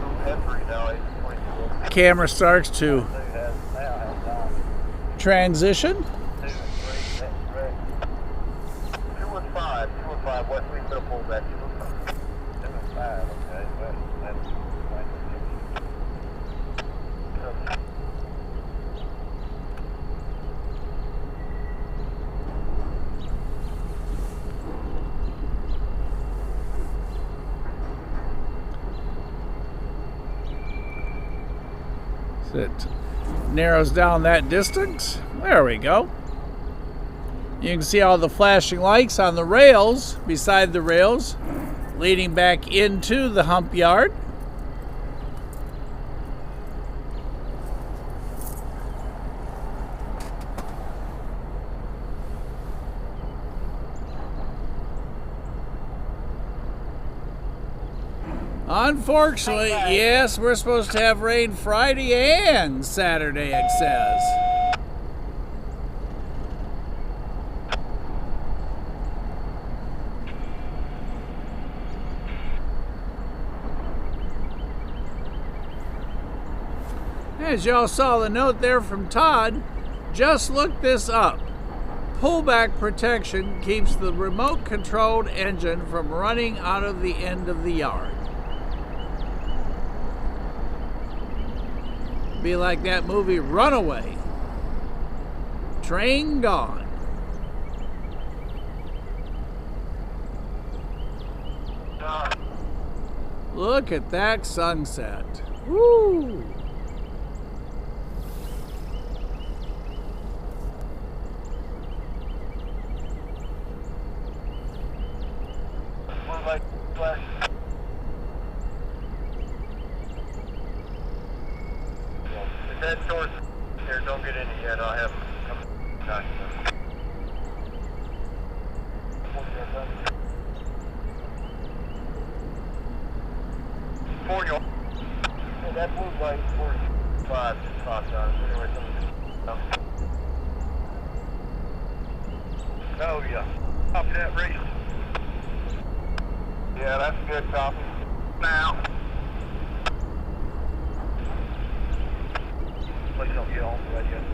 camera starts to transition. 215 West Lee Middle pull back. 215, okay. That's It narrows down that distance. There we go. You can see all the flashing lights on the rails, beside the rails, leading back into the hump yard. Unfortunately, yes, we're supposed to have rain Friday and Saturday, it says. As y'all saw the note there from Todd, just look this up. Pullback protection keeps the remote controlled engine from running out of the end of the yard. Be like that movie Runaway. Train gone. Look at that sunset. Woo! Head towards here, don't get in it yet. I'll have come back. For you. Hey, that blue light 45 just popped on. Anyway, oh yeah. Copy that race. Yeah, that's good copy. Now. Please don't get on the way yet.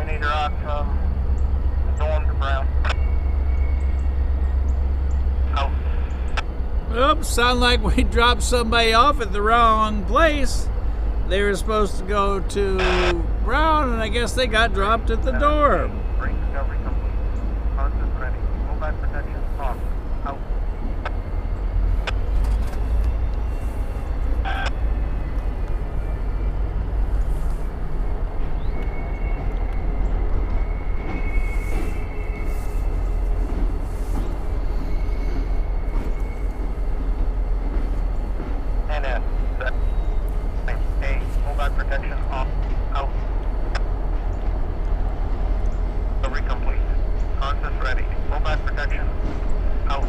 We need to ride from the Dawn to Brown. Out. Oops, sound like we dropped somebody off at the wrong place. They were supposed to go to Brown, and I guess they got dropped at the door. Bring discovery complete. Constant ready. Mobile protection off. Out. NS. A. Mobile protection off. Out. Discovery complete. Constant ready. Mobile protection out.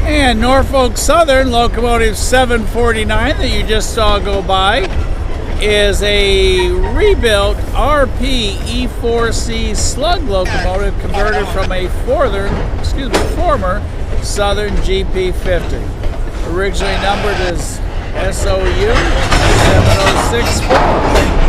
And Norfolk Southern locomotive 749 that you just saw go by is a rebuilt RP E4C slug locomotive converted from a former Southern GP50. Originally numbered as SOU 7064.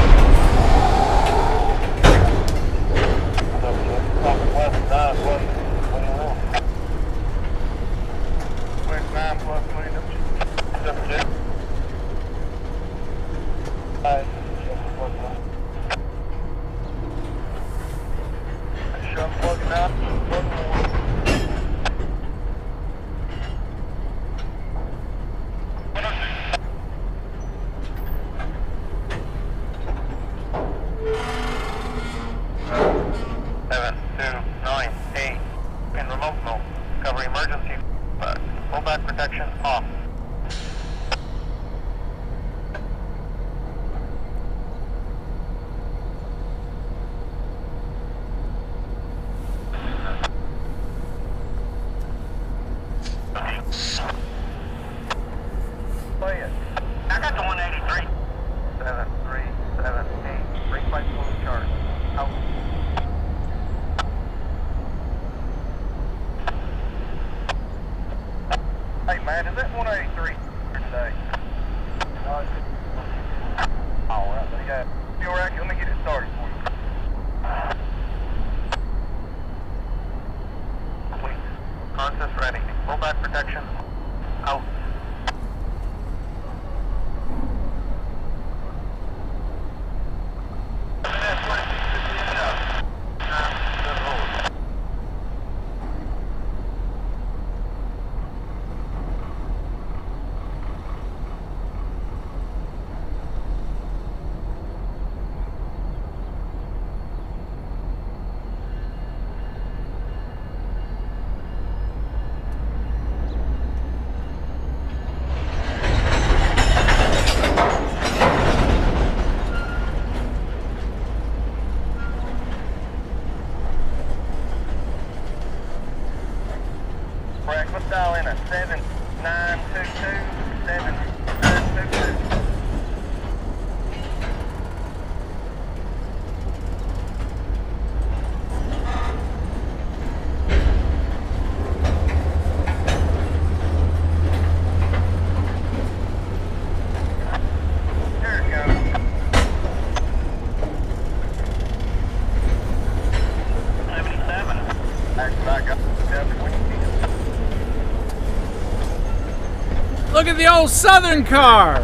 the old Southern car.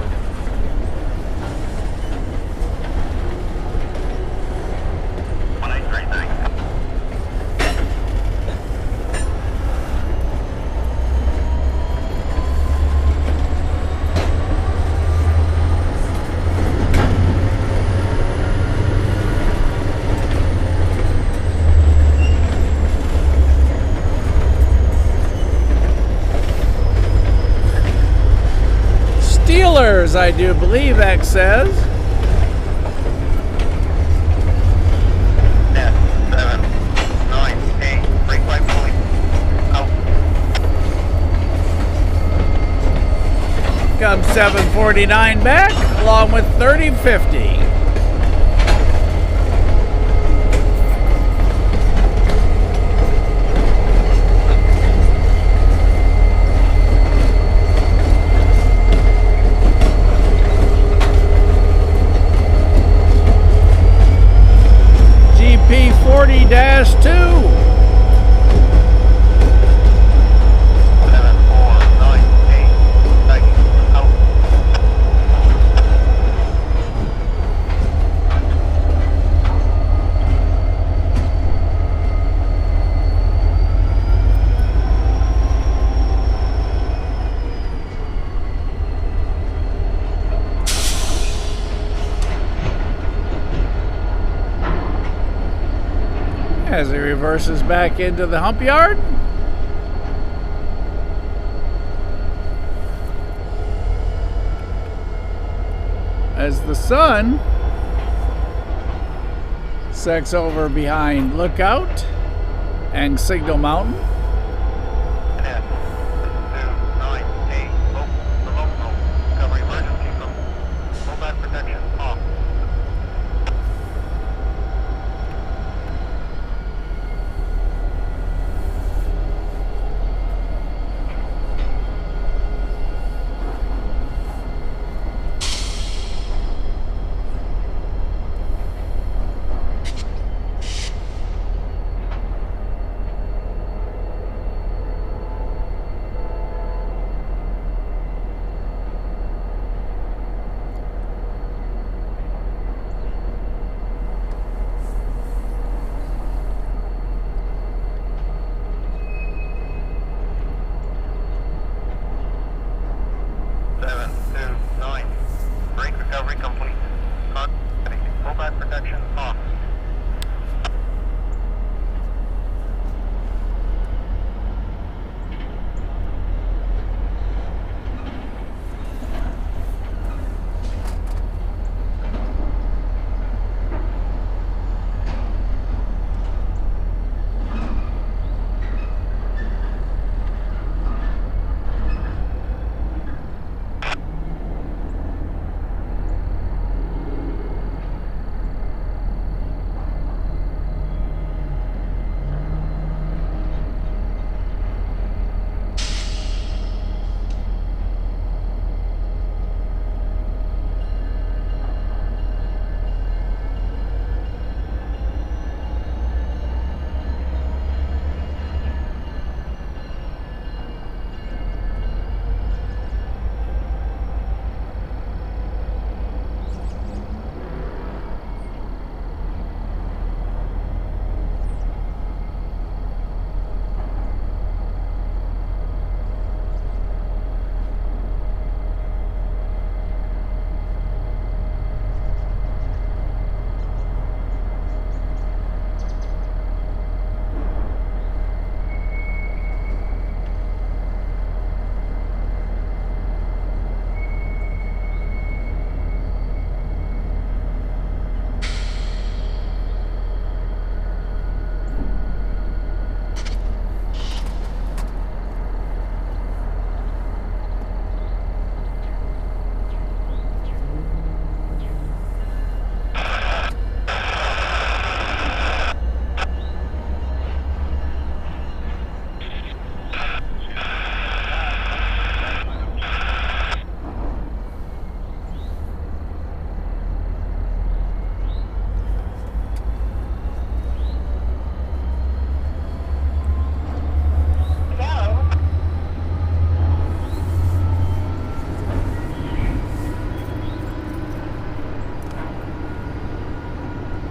Steelers, I do believe X says. Net 7, 9, 8, brake light fully. Out. Comes 749 back, along with 3050. P40-2. 7, 4, 9, 8, tagging. Out. As he reverses back into the hump yard. As the sun sets over behind Lookout and Signal Mountain. NS 2, 9, 8, low, cover emergency from full-back protection off. Recovery complete. Full-back protection off.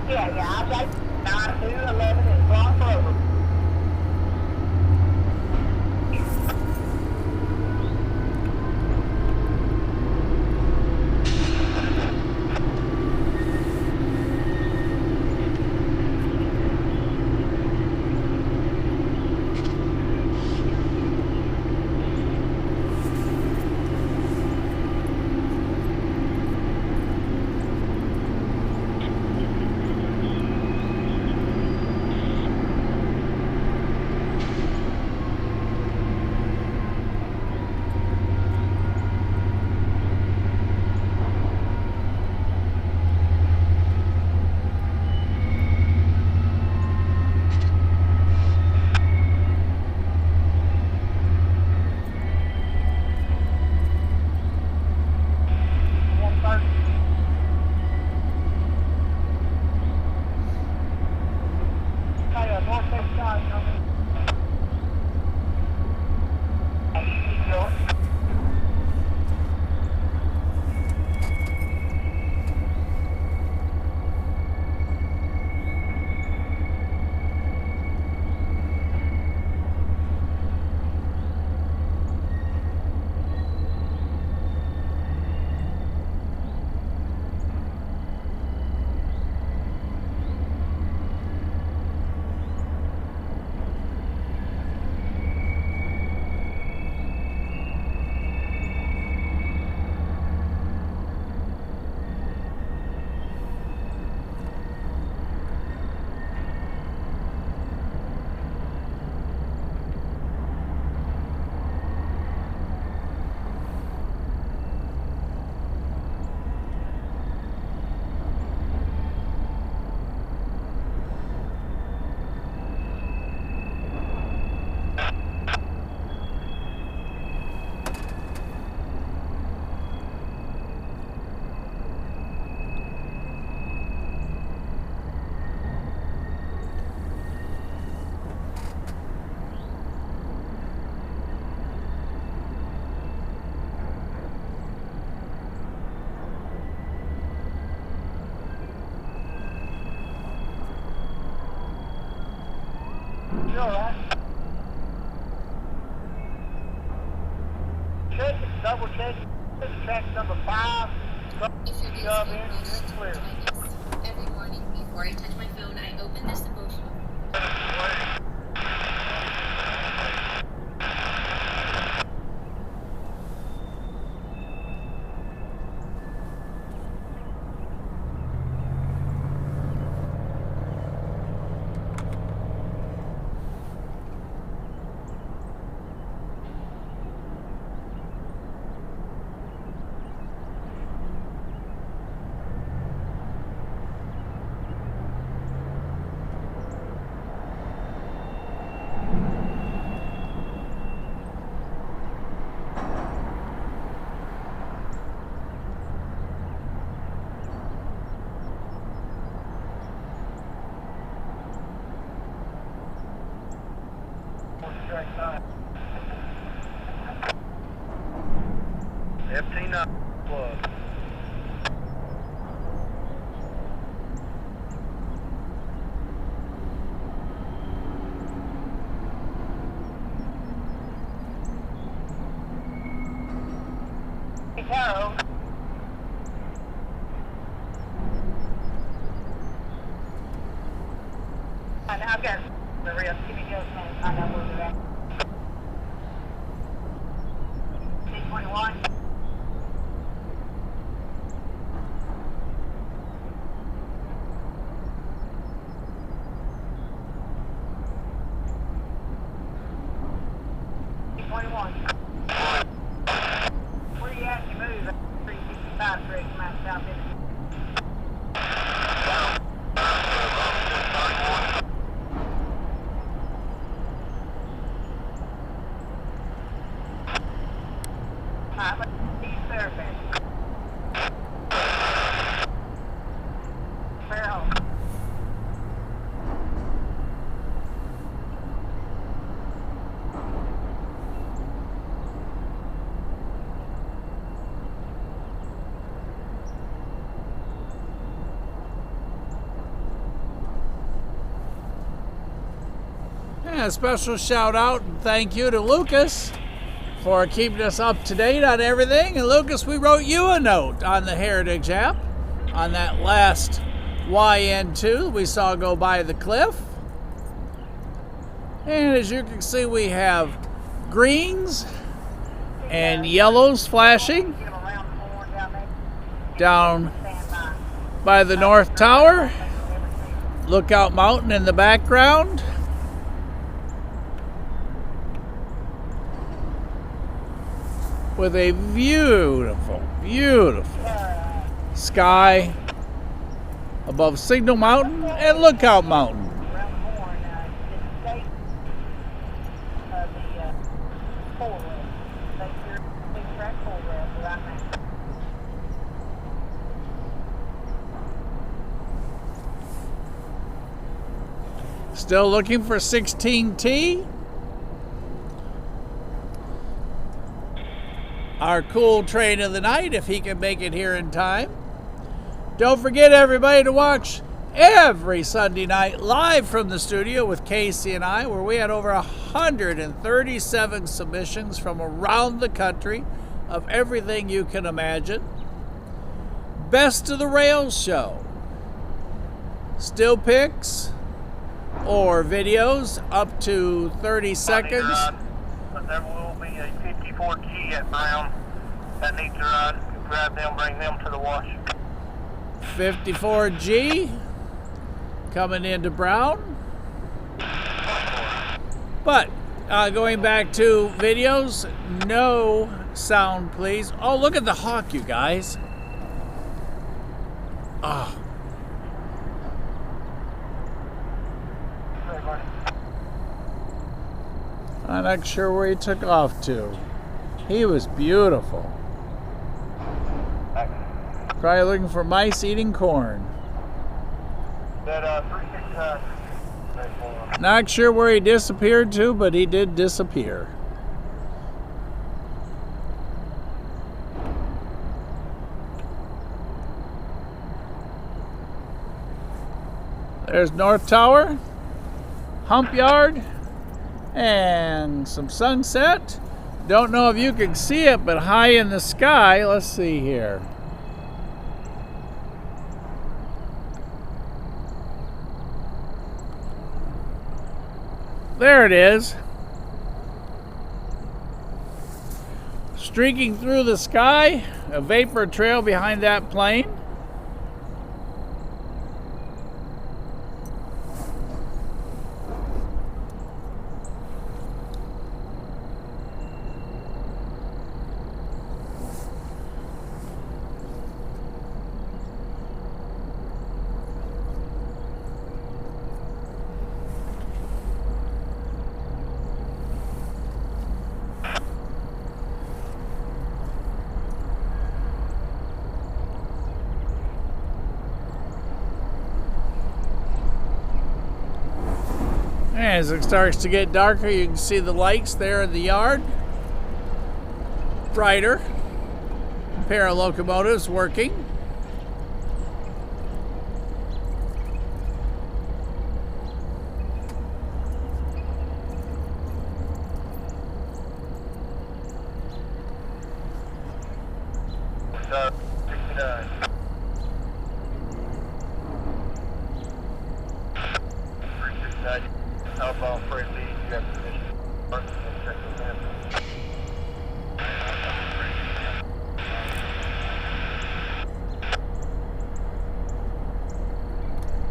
Yeah, I've got 9211 is blocked over. Sholar. Check it, double check it. This is track number 5. Shove in, it's clear. Every morning before I touch my phone, I open this devotional. Trackside. FT9 plug. Hey, Carol. I've got the rest. Give me the other thing. I know where they're at. 21. Where you at? You move. 365 straight from out south end. Alright, let's see Fairfax. Fairhope. And a special shout out and thank you to Lucas for keeping us up to date on everything. And Lucas, we wrote you a note on the Heritage app on that last YN2 we saw go by the cliff. And as you can see, we have greens and yellows flashing down by the North Tower. Lookout Mountain in the background. With a beautiful, beautiful sky above Signal Mountain and Lookout Mountain. Still looking for 16T. Our cool train of the night, if he can make it here in time. Don't forget, everybody, to watch every Sunday night live from the studio with Casey and I, where we had over 137 submissions from around the country of everything you can imagine. Best of the Rail Show. Still pics or videos up to 30 seconds. But there will be a 54G at Brown that needs to ride. Grab them, bring them to the wash. 54G coming into Brown. But going back to videos, no sound, please. Oh, look at the hawk, you guys. Ah. Oh. I'm not sure where he took off to. He was beautiful. Probably looking for mice eating corn. That 369. Not sure where he disappeared to, but he did disappear. There's North Tower, Hump Yard, and some sunset. Don't know if you can see it, but high in the sky, let's see here. There it is. Streaking through the sky, a vapor trail behind that plane. As it starts to get darker, you can see the lights there in the yard. Brighter. A pair of locomotives working.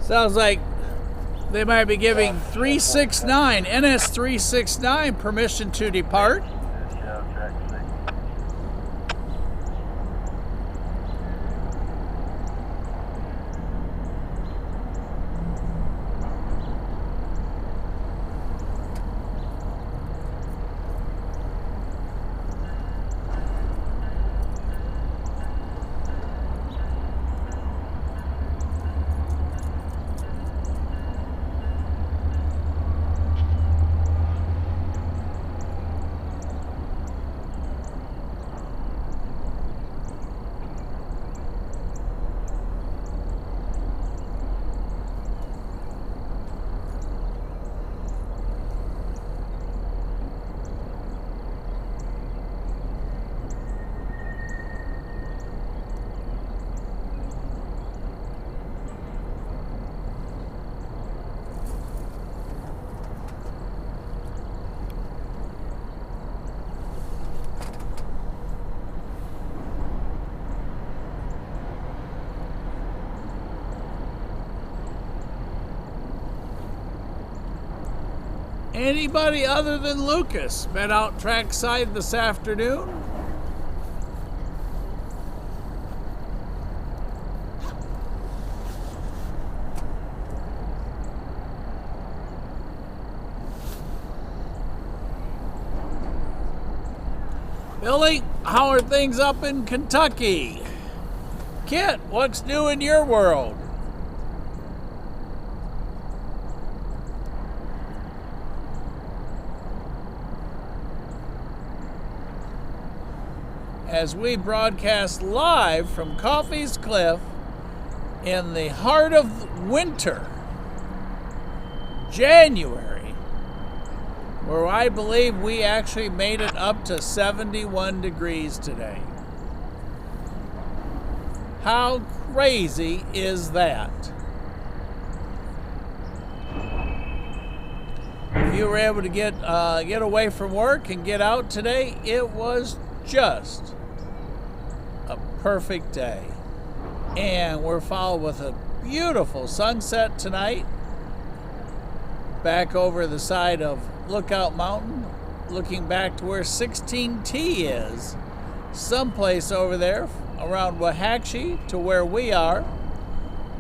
Sounds like they might be giving 369, NS 369 permission to depart. Anybody other than Lucas been out trackside this afternoon? Billy, how are things up in Kentucky? Kit, what's new in your world? As we broadcast live from Coffey's Cliff in the heart of winter, January, where I believe we actually made it up to 71 degrees today. How crazy is that? If you were able to get away from work and get out today, it was just a perfect day. And we're followed with a beautiful sunset tonight. Back over the side of Lookout Mountain, looking back to where 16T is. Someplace over there around Waxahachie to where we are.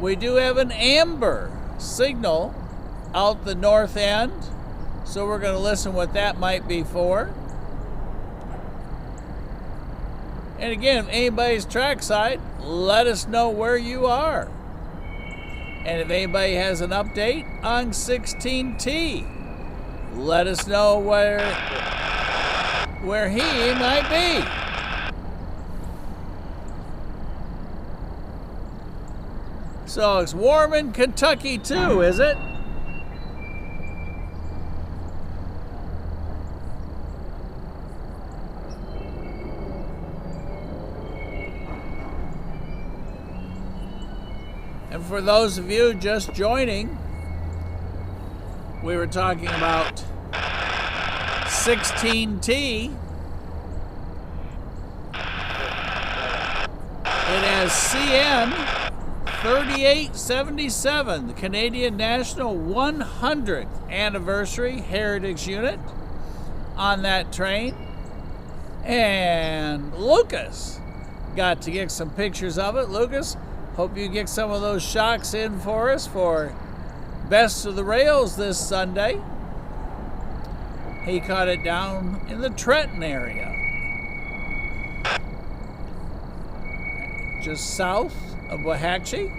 We do have an amber signal out the north end. So we're going to listen what that might be for. And again, if anybody's trackside, let us know where you are. And if anybody has an update on 16T, let us know where he might be. So it's warm in Kentucky too, is it? And for those of you just joining, we were talking about 16T. It has CN 3877, the Canadian National 100th Anniversary Heritage Unit on that train. And Lucas got to get some pictures of it. Lucas, hope you get some of those shocks in for us for Best of the Rails this Sunday. He caught it down in the Trenton area, just south of Waxahachie.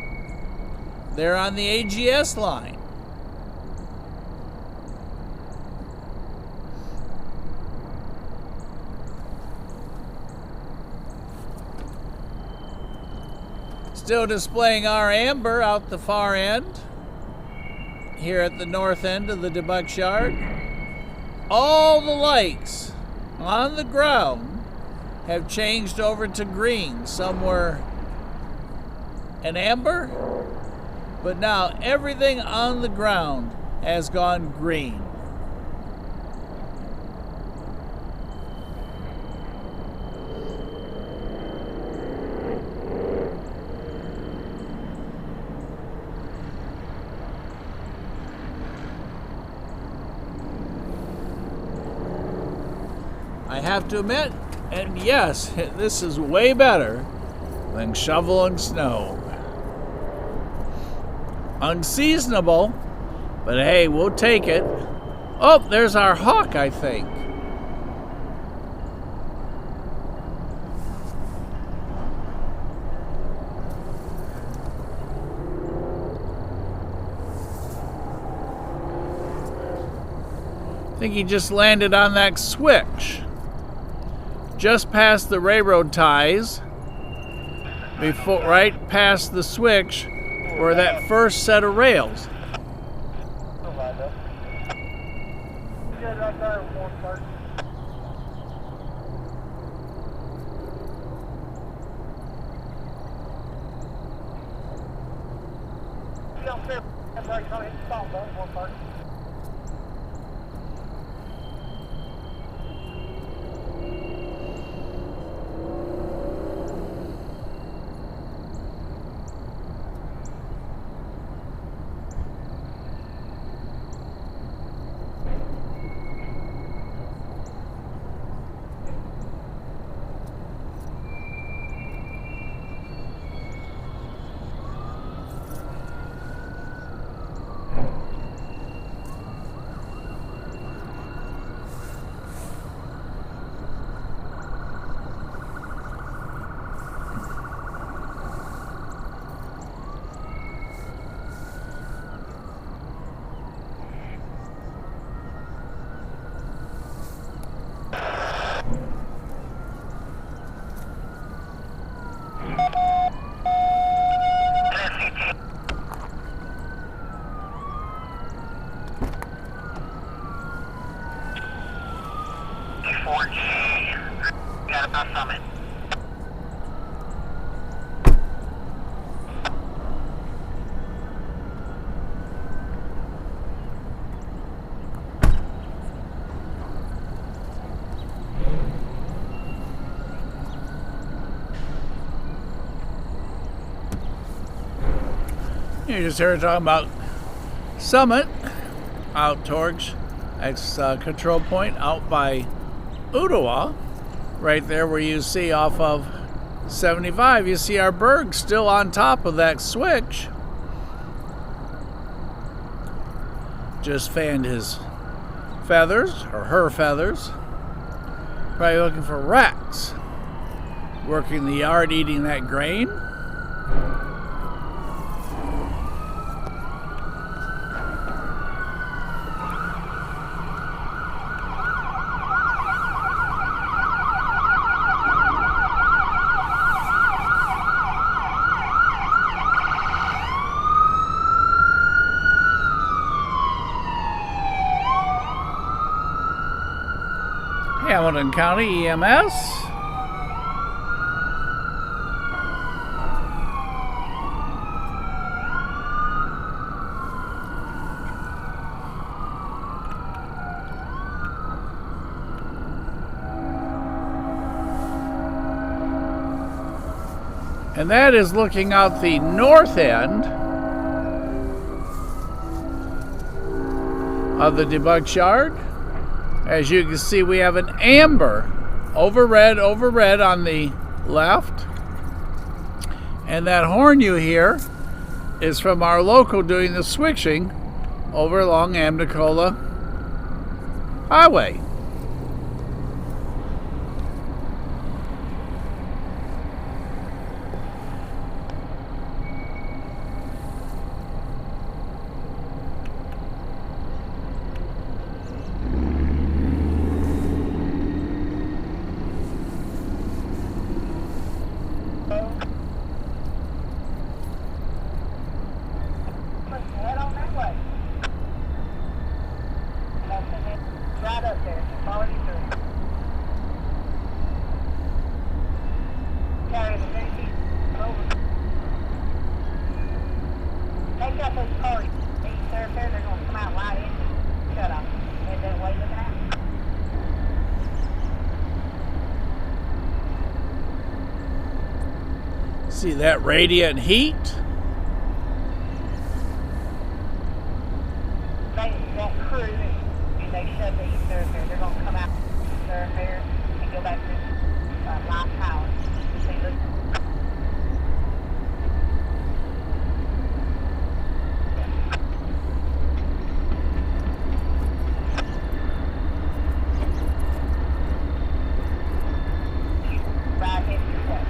They're on the AGS line. Still displaying our amber out the far end, here at the north end of the debug yard. All the lights on the ground have changed over to green. Some were an amber, but now everything on the ground has gone green. I have to admit, and yes, this is way better than shoveling snow. Unseasonable, but hey, we'll take it. Oh, there's our hawk, I think. I think he just landed on that switch, just past the railroad ties, before, right past the switch, or that first set of rails. You just heard talking about Summit out towards control point out by Ottawa, right there where you see off of 75. You see our Berg still on top of that switch. Just fanned his feathers, or her feathers. Probably looking for rats. Working the yard, eating that grain. Hamilton County EMS. And that is looking out the north end of the debug yard. As you can see, we have an amber over red on the left. And that horn you hear is from our local doing the switching over along Amnicola Highway. Head on that way. Right up there. Follow you through. Carry the new piece over. Take out those cars. These thoroughfares are going to come out right in. Shut off. Head that way looking at. See that radiant heat? That crew, and they shut these thoroughfares. They're going to come out thoroughfares and go back to Live Power. See, look. Right head this way.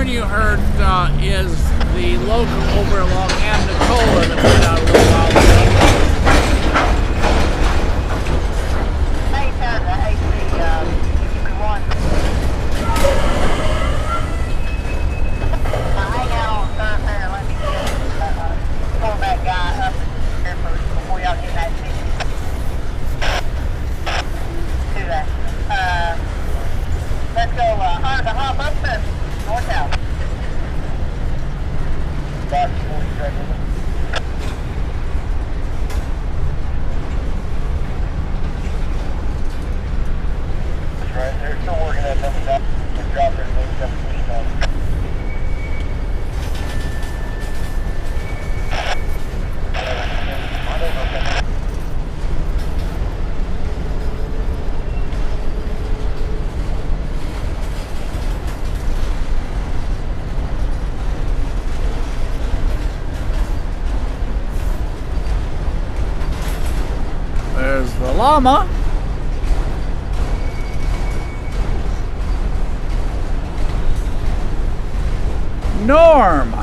horn you heard is the local over along Nicola that went out a little while ago. Hey, turn the AC, one. Hang out on thoroughfare, let me get pull that guy up here first before y'all get that seat. Do that. Let's go under the hop up to north out. Box 47. That's right, they're still working that number down. They dropped their things up to push down. There's the llama. Norm.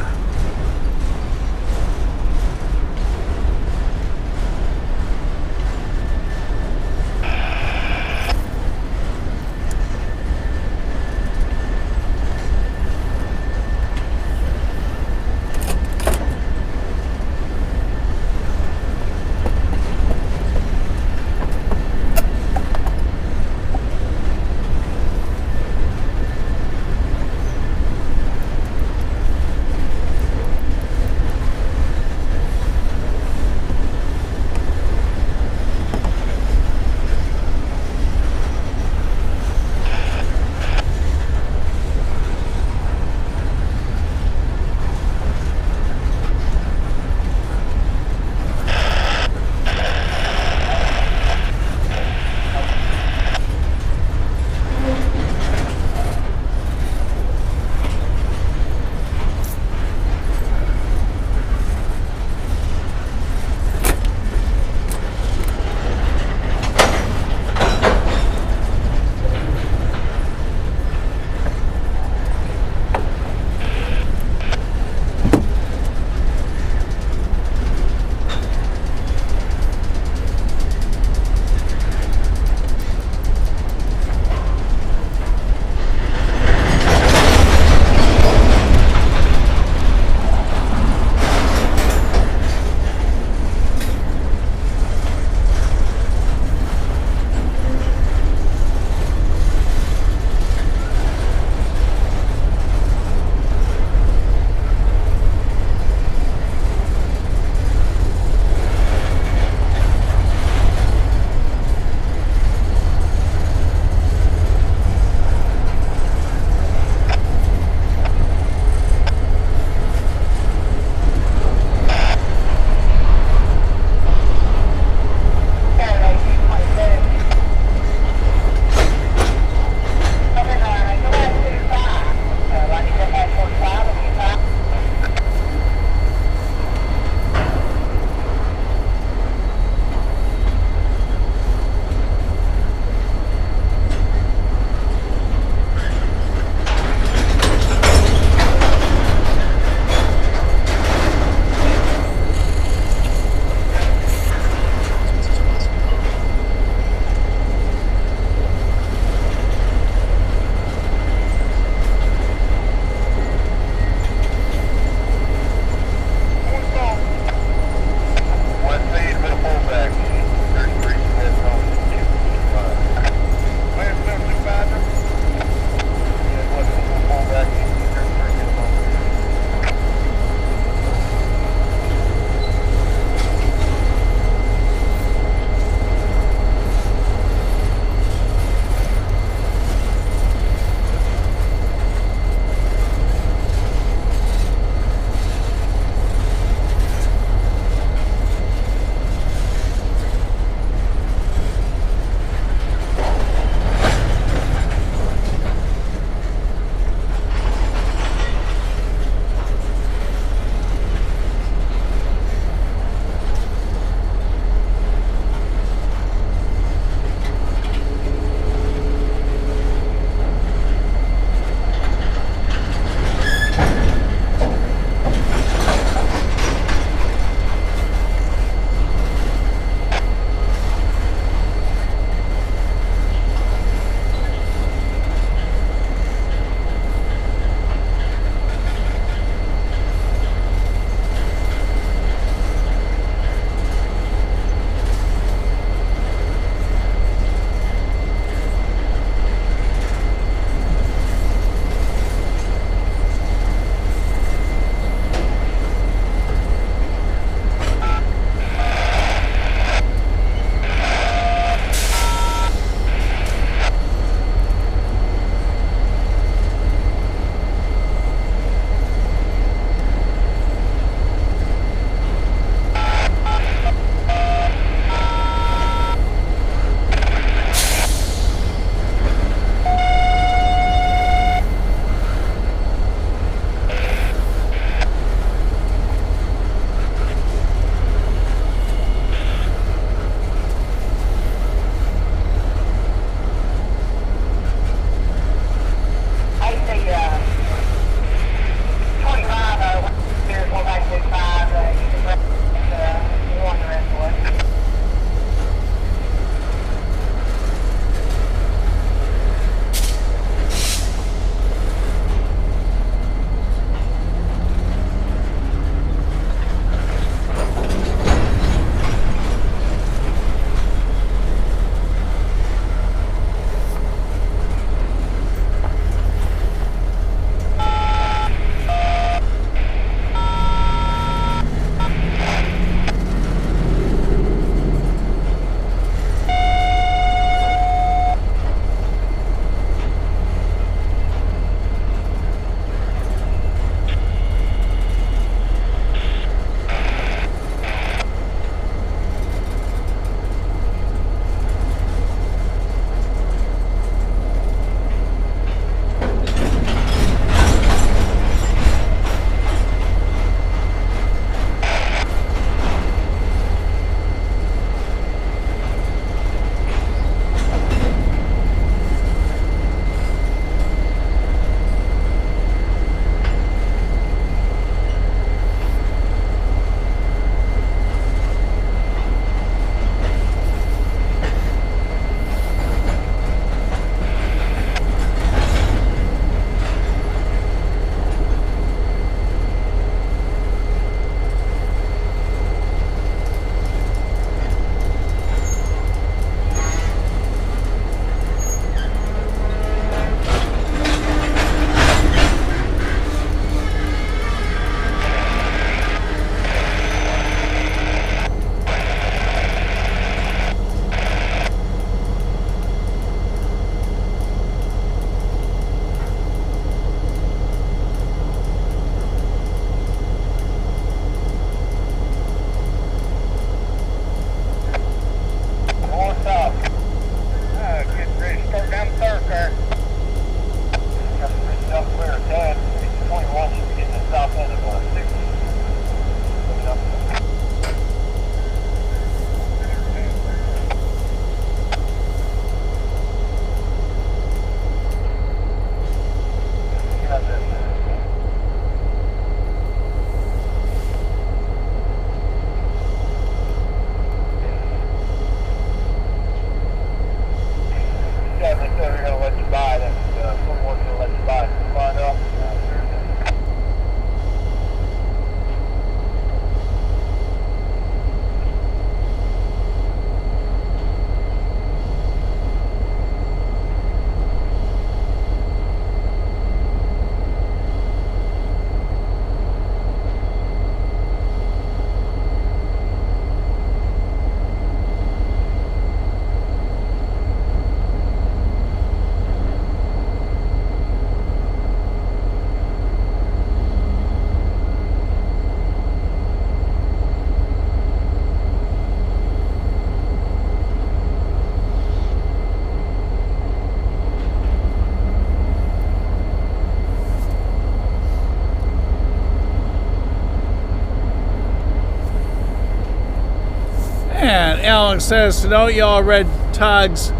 Dog says to note, y'all read Todd's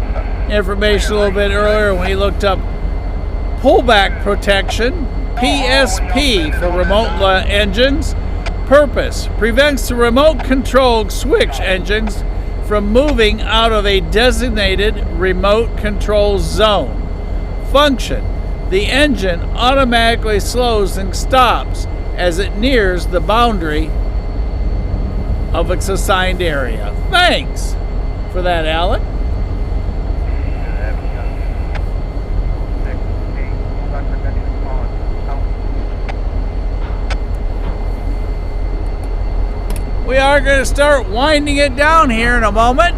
information a little bit earlier when he looked up pullback protection, PSP for remote engines. Purpose: prevents the remote controlled switch engines from moving out of a designated remote control zone. Function: the engine automatically slows and stops as it nears the boundary of its assigned area. Thanks for that, Alan. We are going to start winding it down here in a moment.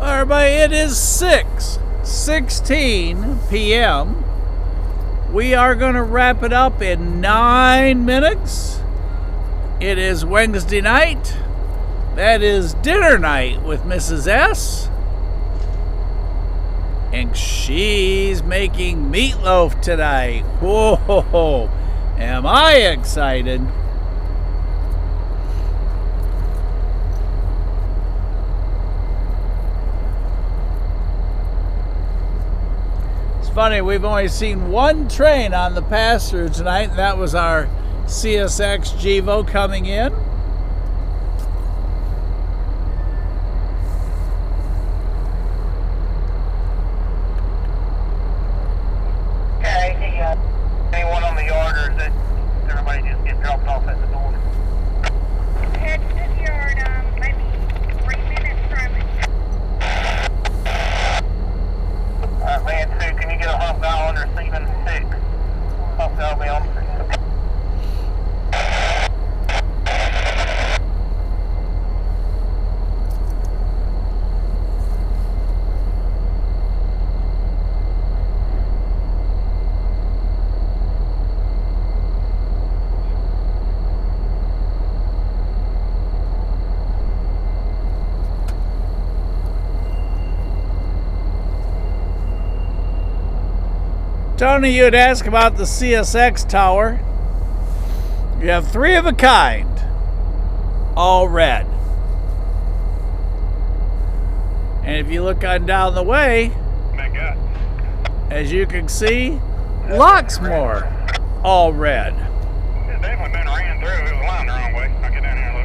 Everybody, it is 6:16 p.m. We are going to wrap it up in 9 minutes. It is Wednesday night. That is dinner night with Mrs. S. And she's making meatloaf tonight. Whoa, am I excited. Funny, we've only seen one train on the pass-through tonight, and that was our CSX Gevo coming in. Okay, anyone on the yard, or is it everybody just get dropped off at the door? Head to the yard, maybe 3 minutes from it. Alright, man 2, can you get a hump dial on receiving 6? Hump dial me on 6. Tony, you had asked about the CSX tower. You have 3 of a kind, all red. And if you look on down the way, as you can see, Locksmore, all red. It's definitely been ran through. It was lined the wrong way. I'll get down here and look.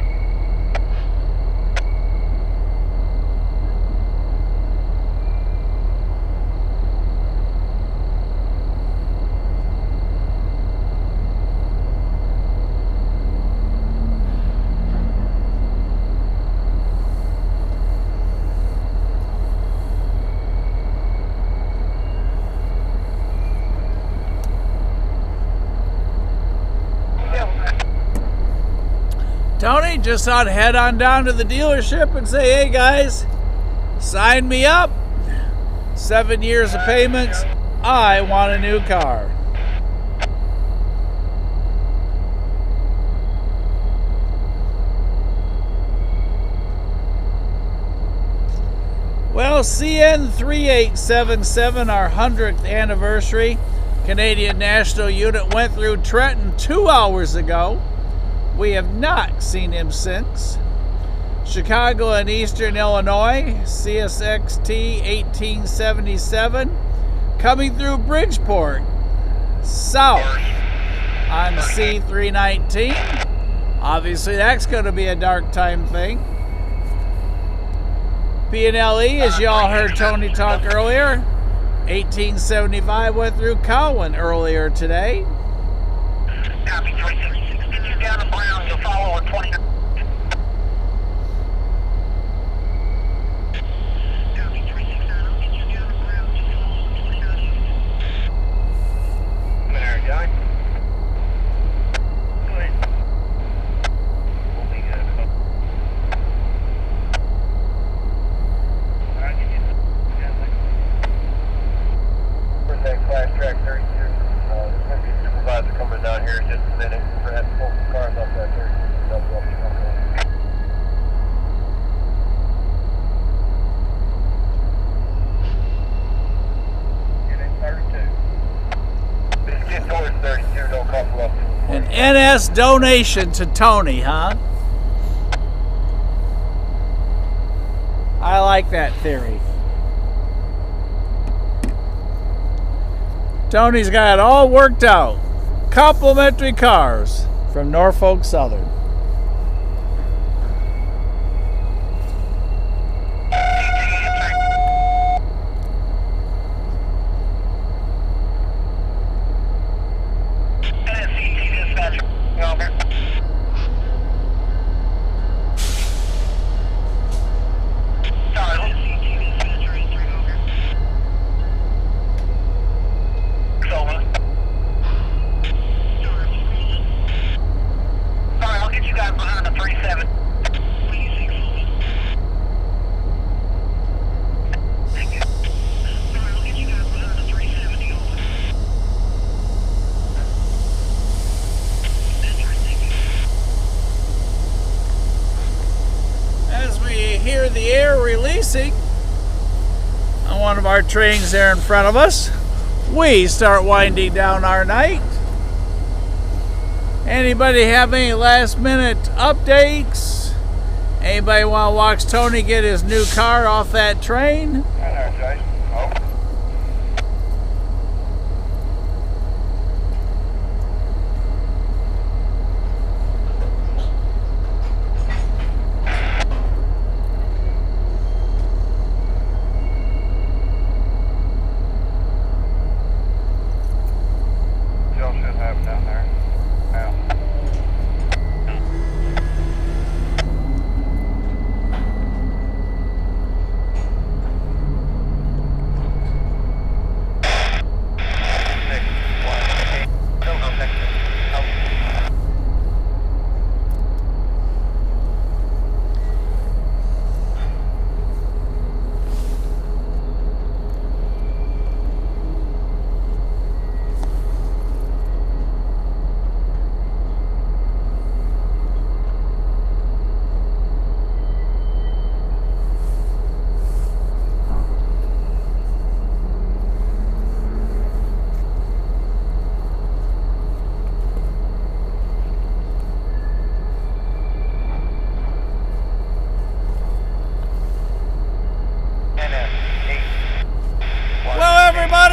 Tony, just ought to head on down to the dealership and say, hey guys, sign me up. 7 years of payments. I want a new car. Well, CN 3877, our 100th anniversary Canadian National Unit, went through Trenton 2 hours ago. We have not seen him since. Chicago and Eastern Illinois, CSXT 1877, coming through Bridgeport, south on C319. Obviously, that's going to be a dark time thing. P&LE, as y'all heard Tony talk earlier, 1875 went through Cowan earlier today. Copy 336. Get you down to Brown. You'll follow on 29. Copy 369. I'll get you down to Brown. You'll follow on 29. There, guy. Good. We'll be good. Alright, get you down there. Where's that class track 32? There's going to be a supervisor coming down here in just a minute. We're going to have to pull some cars off that 32. Double up the front. Get in 32. Just get towards 32, don't couple up. An NS donation to Tony, huh? I like that theory. Tony's got it all worked out. Complimentary cars from Norfolk Southern. On one of our trains there in front of us, we start winding down our night. Anybody have any last minute updates? Anybody want to watch Tony get his new car off that train?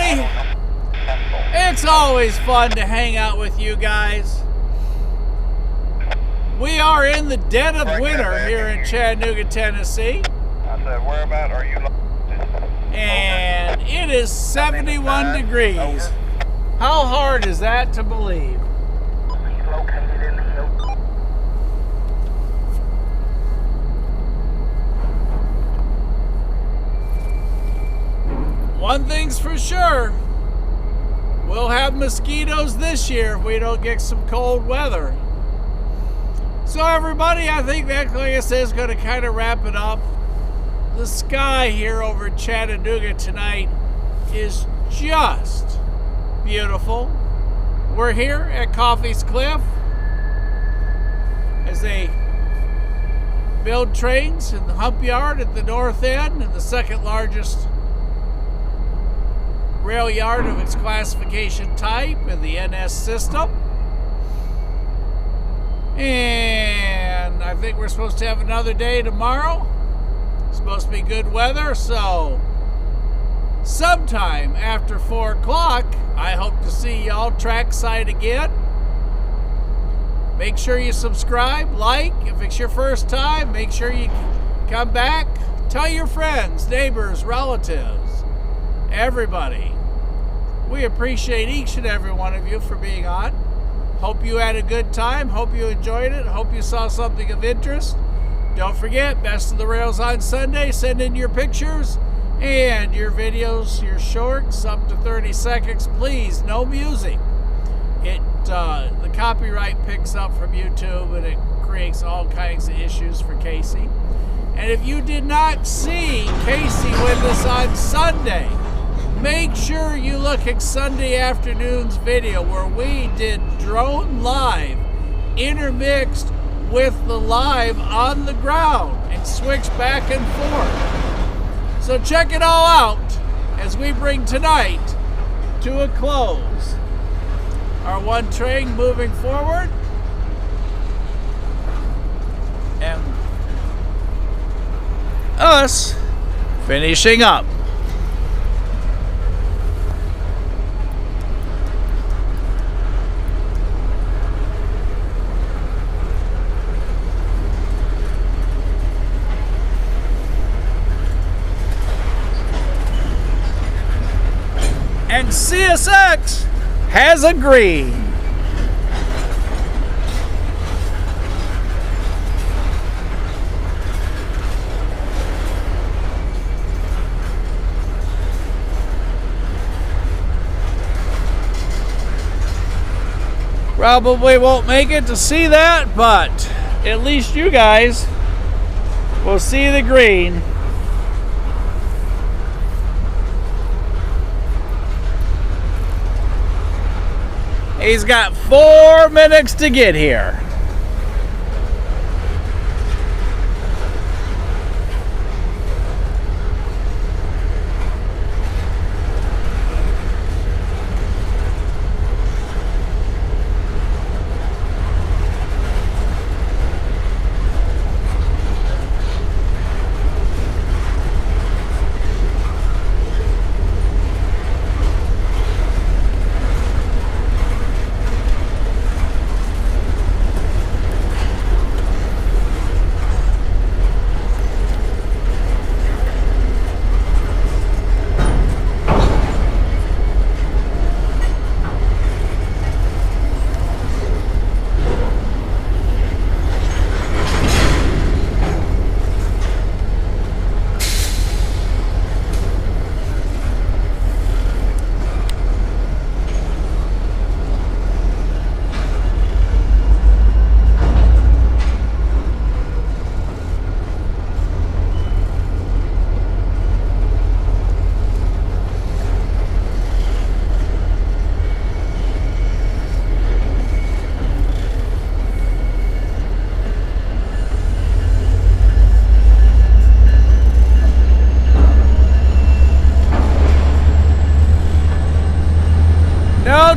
everybody. It's always fun to hang out with you guys. We are in the dead of winter here in Chattanooga, Tennessee. I said, whereabout are you? And it is 71 degrees. How hard is that to believe? Located in the One thing's for sure, we'll have mosquitoes this year if we don't get some cold weather. So everybody, I think that, like I said, is going to kind of wrap it up. The sky here over Chattanooga tonight is just beautiful. We're here at Coffey's Cliff as they build trains in the hump yard at the north end, and the second largest rail yard of its classification type in the NS system. And I think we're supposed to have another day tomorrow. It's supposed to be good weather, so sometime after 4 o'clock, I hope to see y'all trackside again. Make sure you subscribe, like. If it's your first time, make sure you come back. Tell your friends, neighbors, relatives, everybody. We appreciate each and every one of you for being on. Hope you had a good time. Hope you enjoyed it. Hope you saw something of interest. Don't forget, Best of the Rails on Sunday. Send in your pictures and your videos, your shorts, up to 30 seconds. Please, no music. The copyright picks up from YouTube, and it creates all kinds of issues for Casey. And if you did not see Casey with us on Sunday, make sure you look at Sunday afternoon's video where we did drone live intermixed with the live on the ground and switch back and forth. So check it all out as we bring tonight to a close. Our one train moving forward, and us finishing up. And CSX has agreed. Probably won't make it to see that, but at least you guys will see the green. He's got 4 minutes to get here.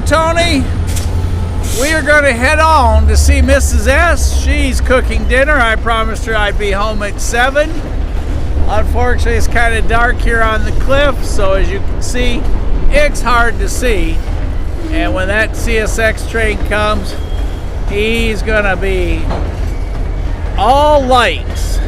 Tony, we are going to head on to see Mrs. S. She's cooking dinner. I promised her I'd be home at 7. Unfortunately, it's kind of dark here on the cliff, so as you can see, it's hard to see. And when that CSX train comes, he's gonna be all lights.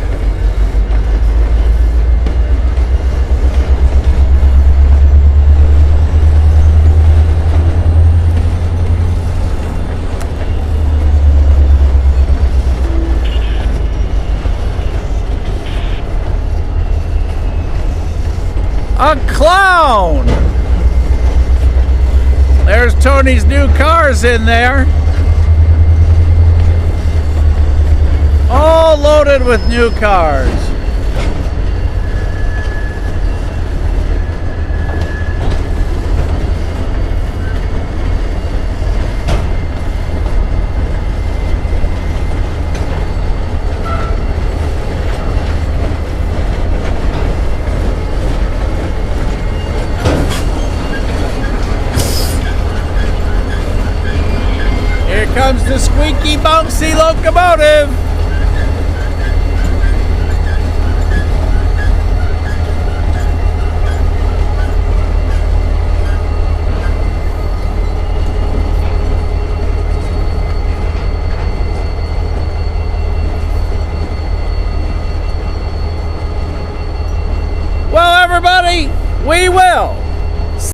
A clown! There's Tony's new cars in there. All loaded with new cars. Here comes the squeaky bouncy locomotive.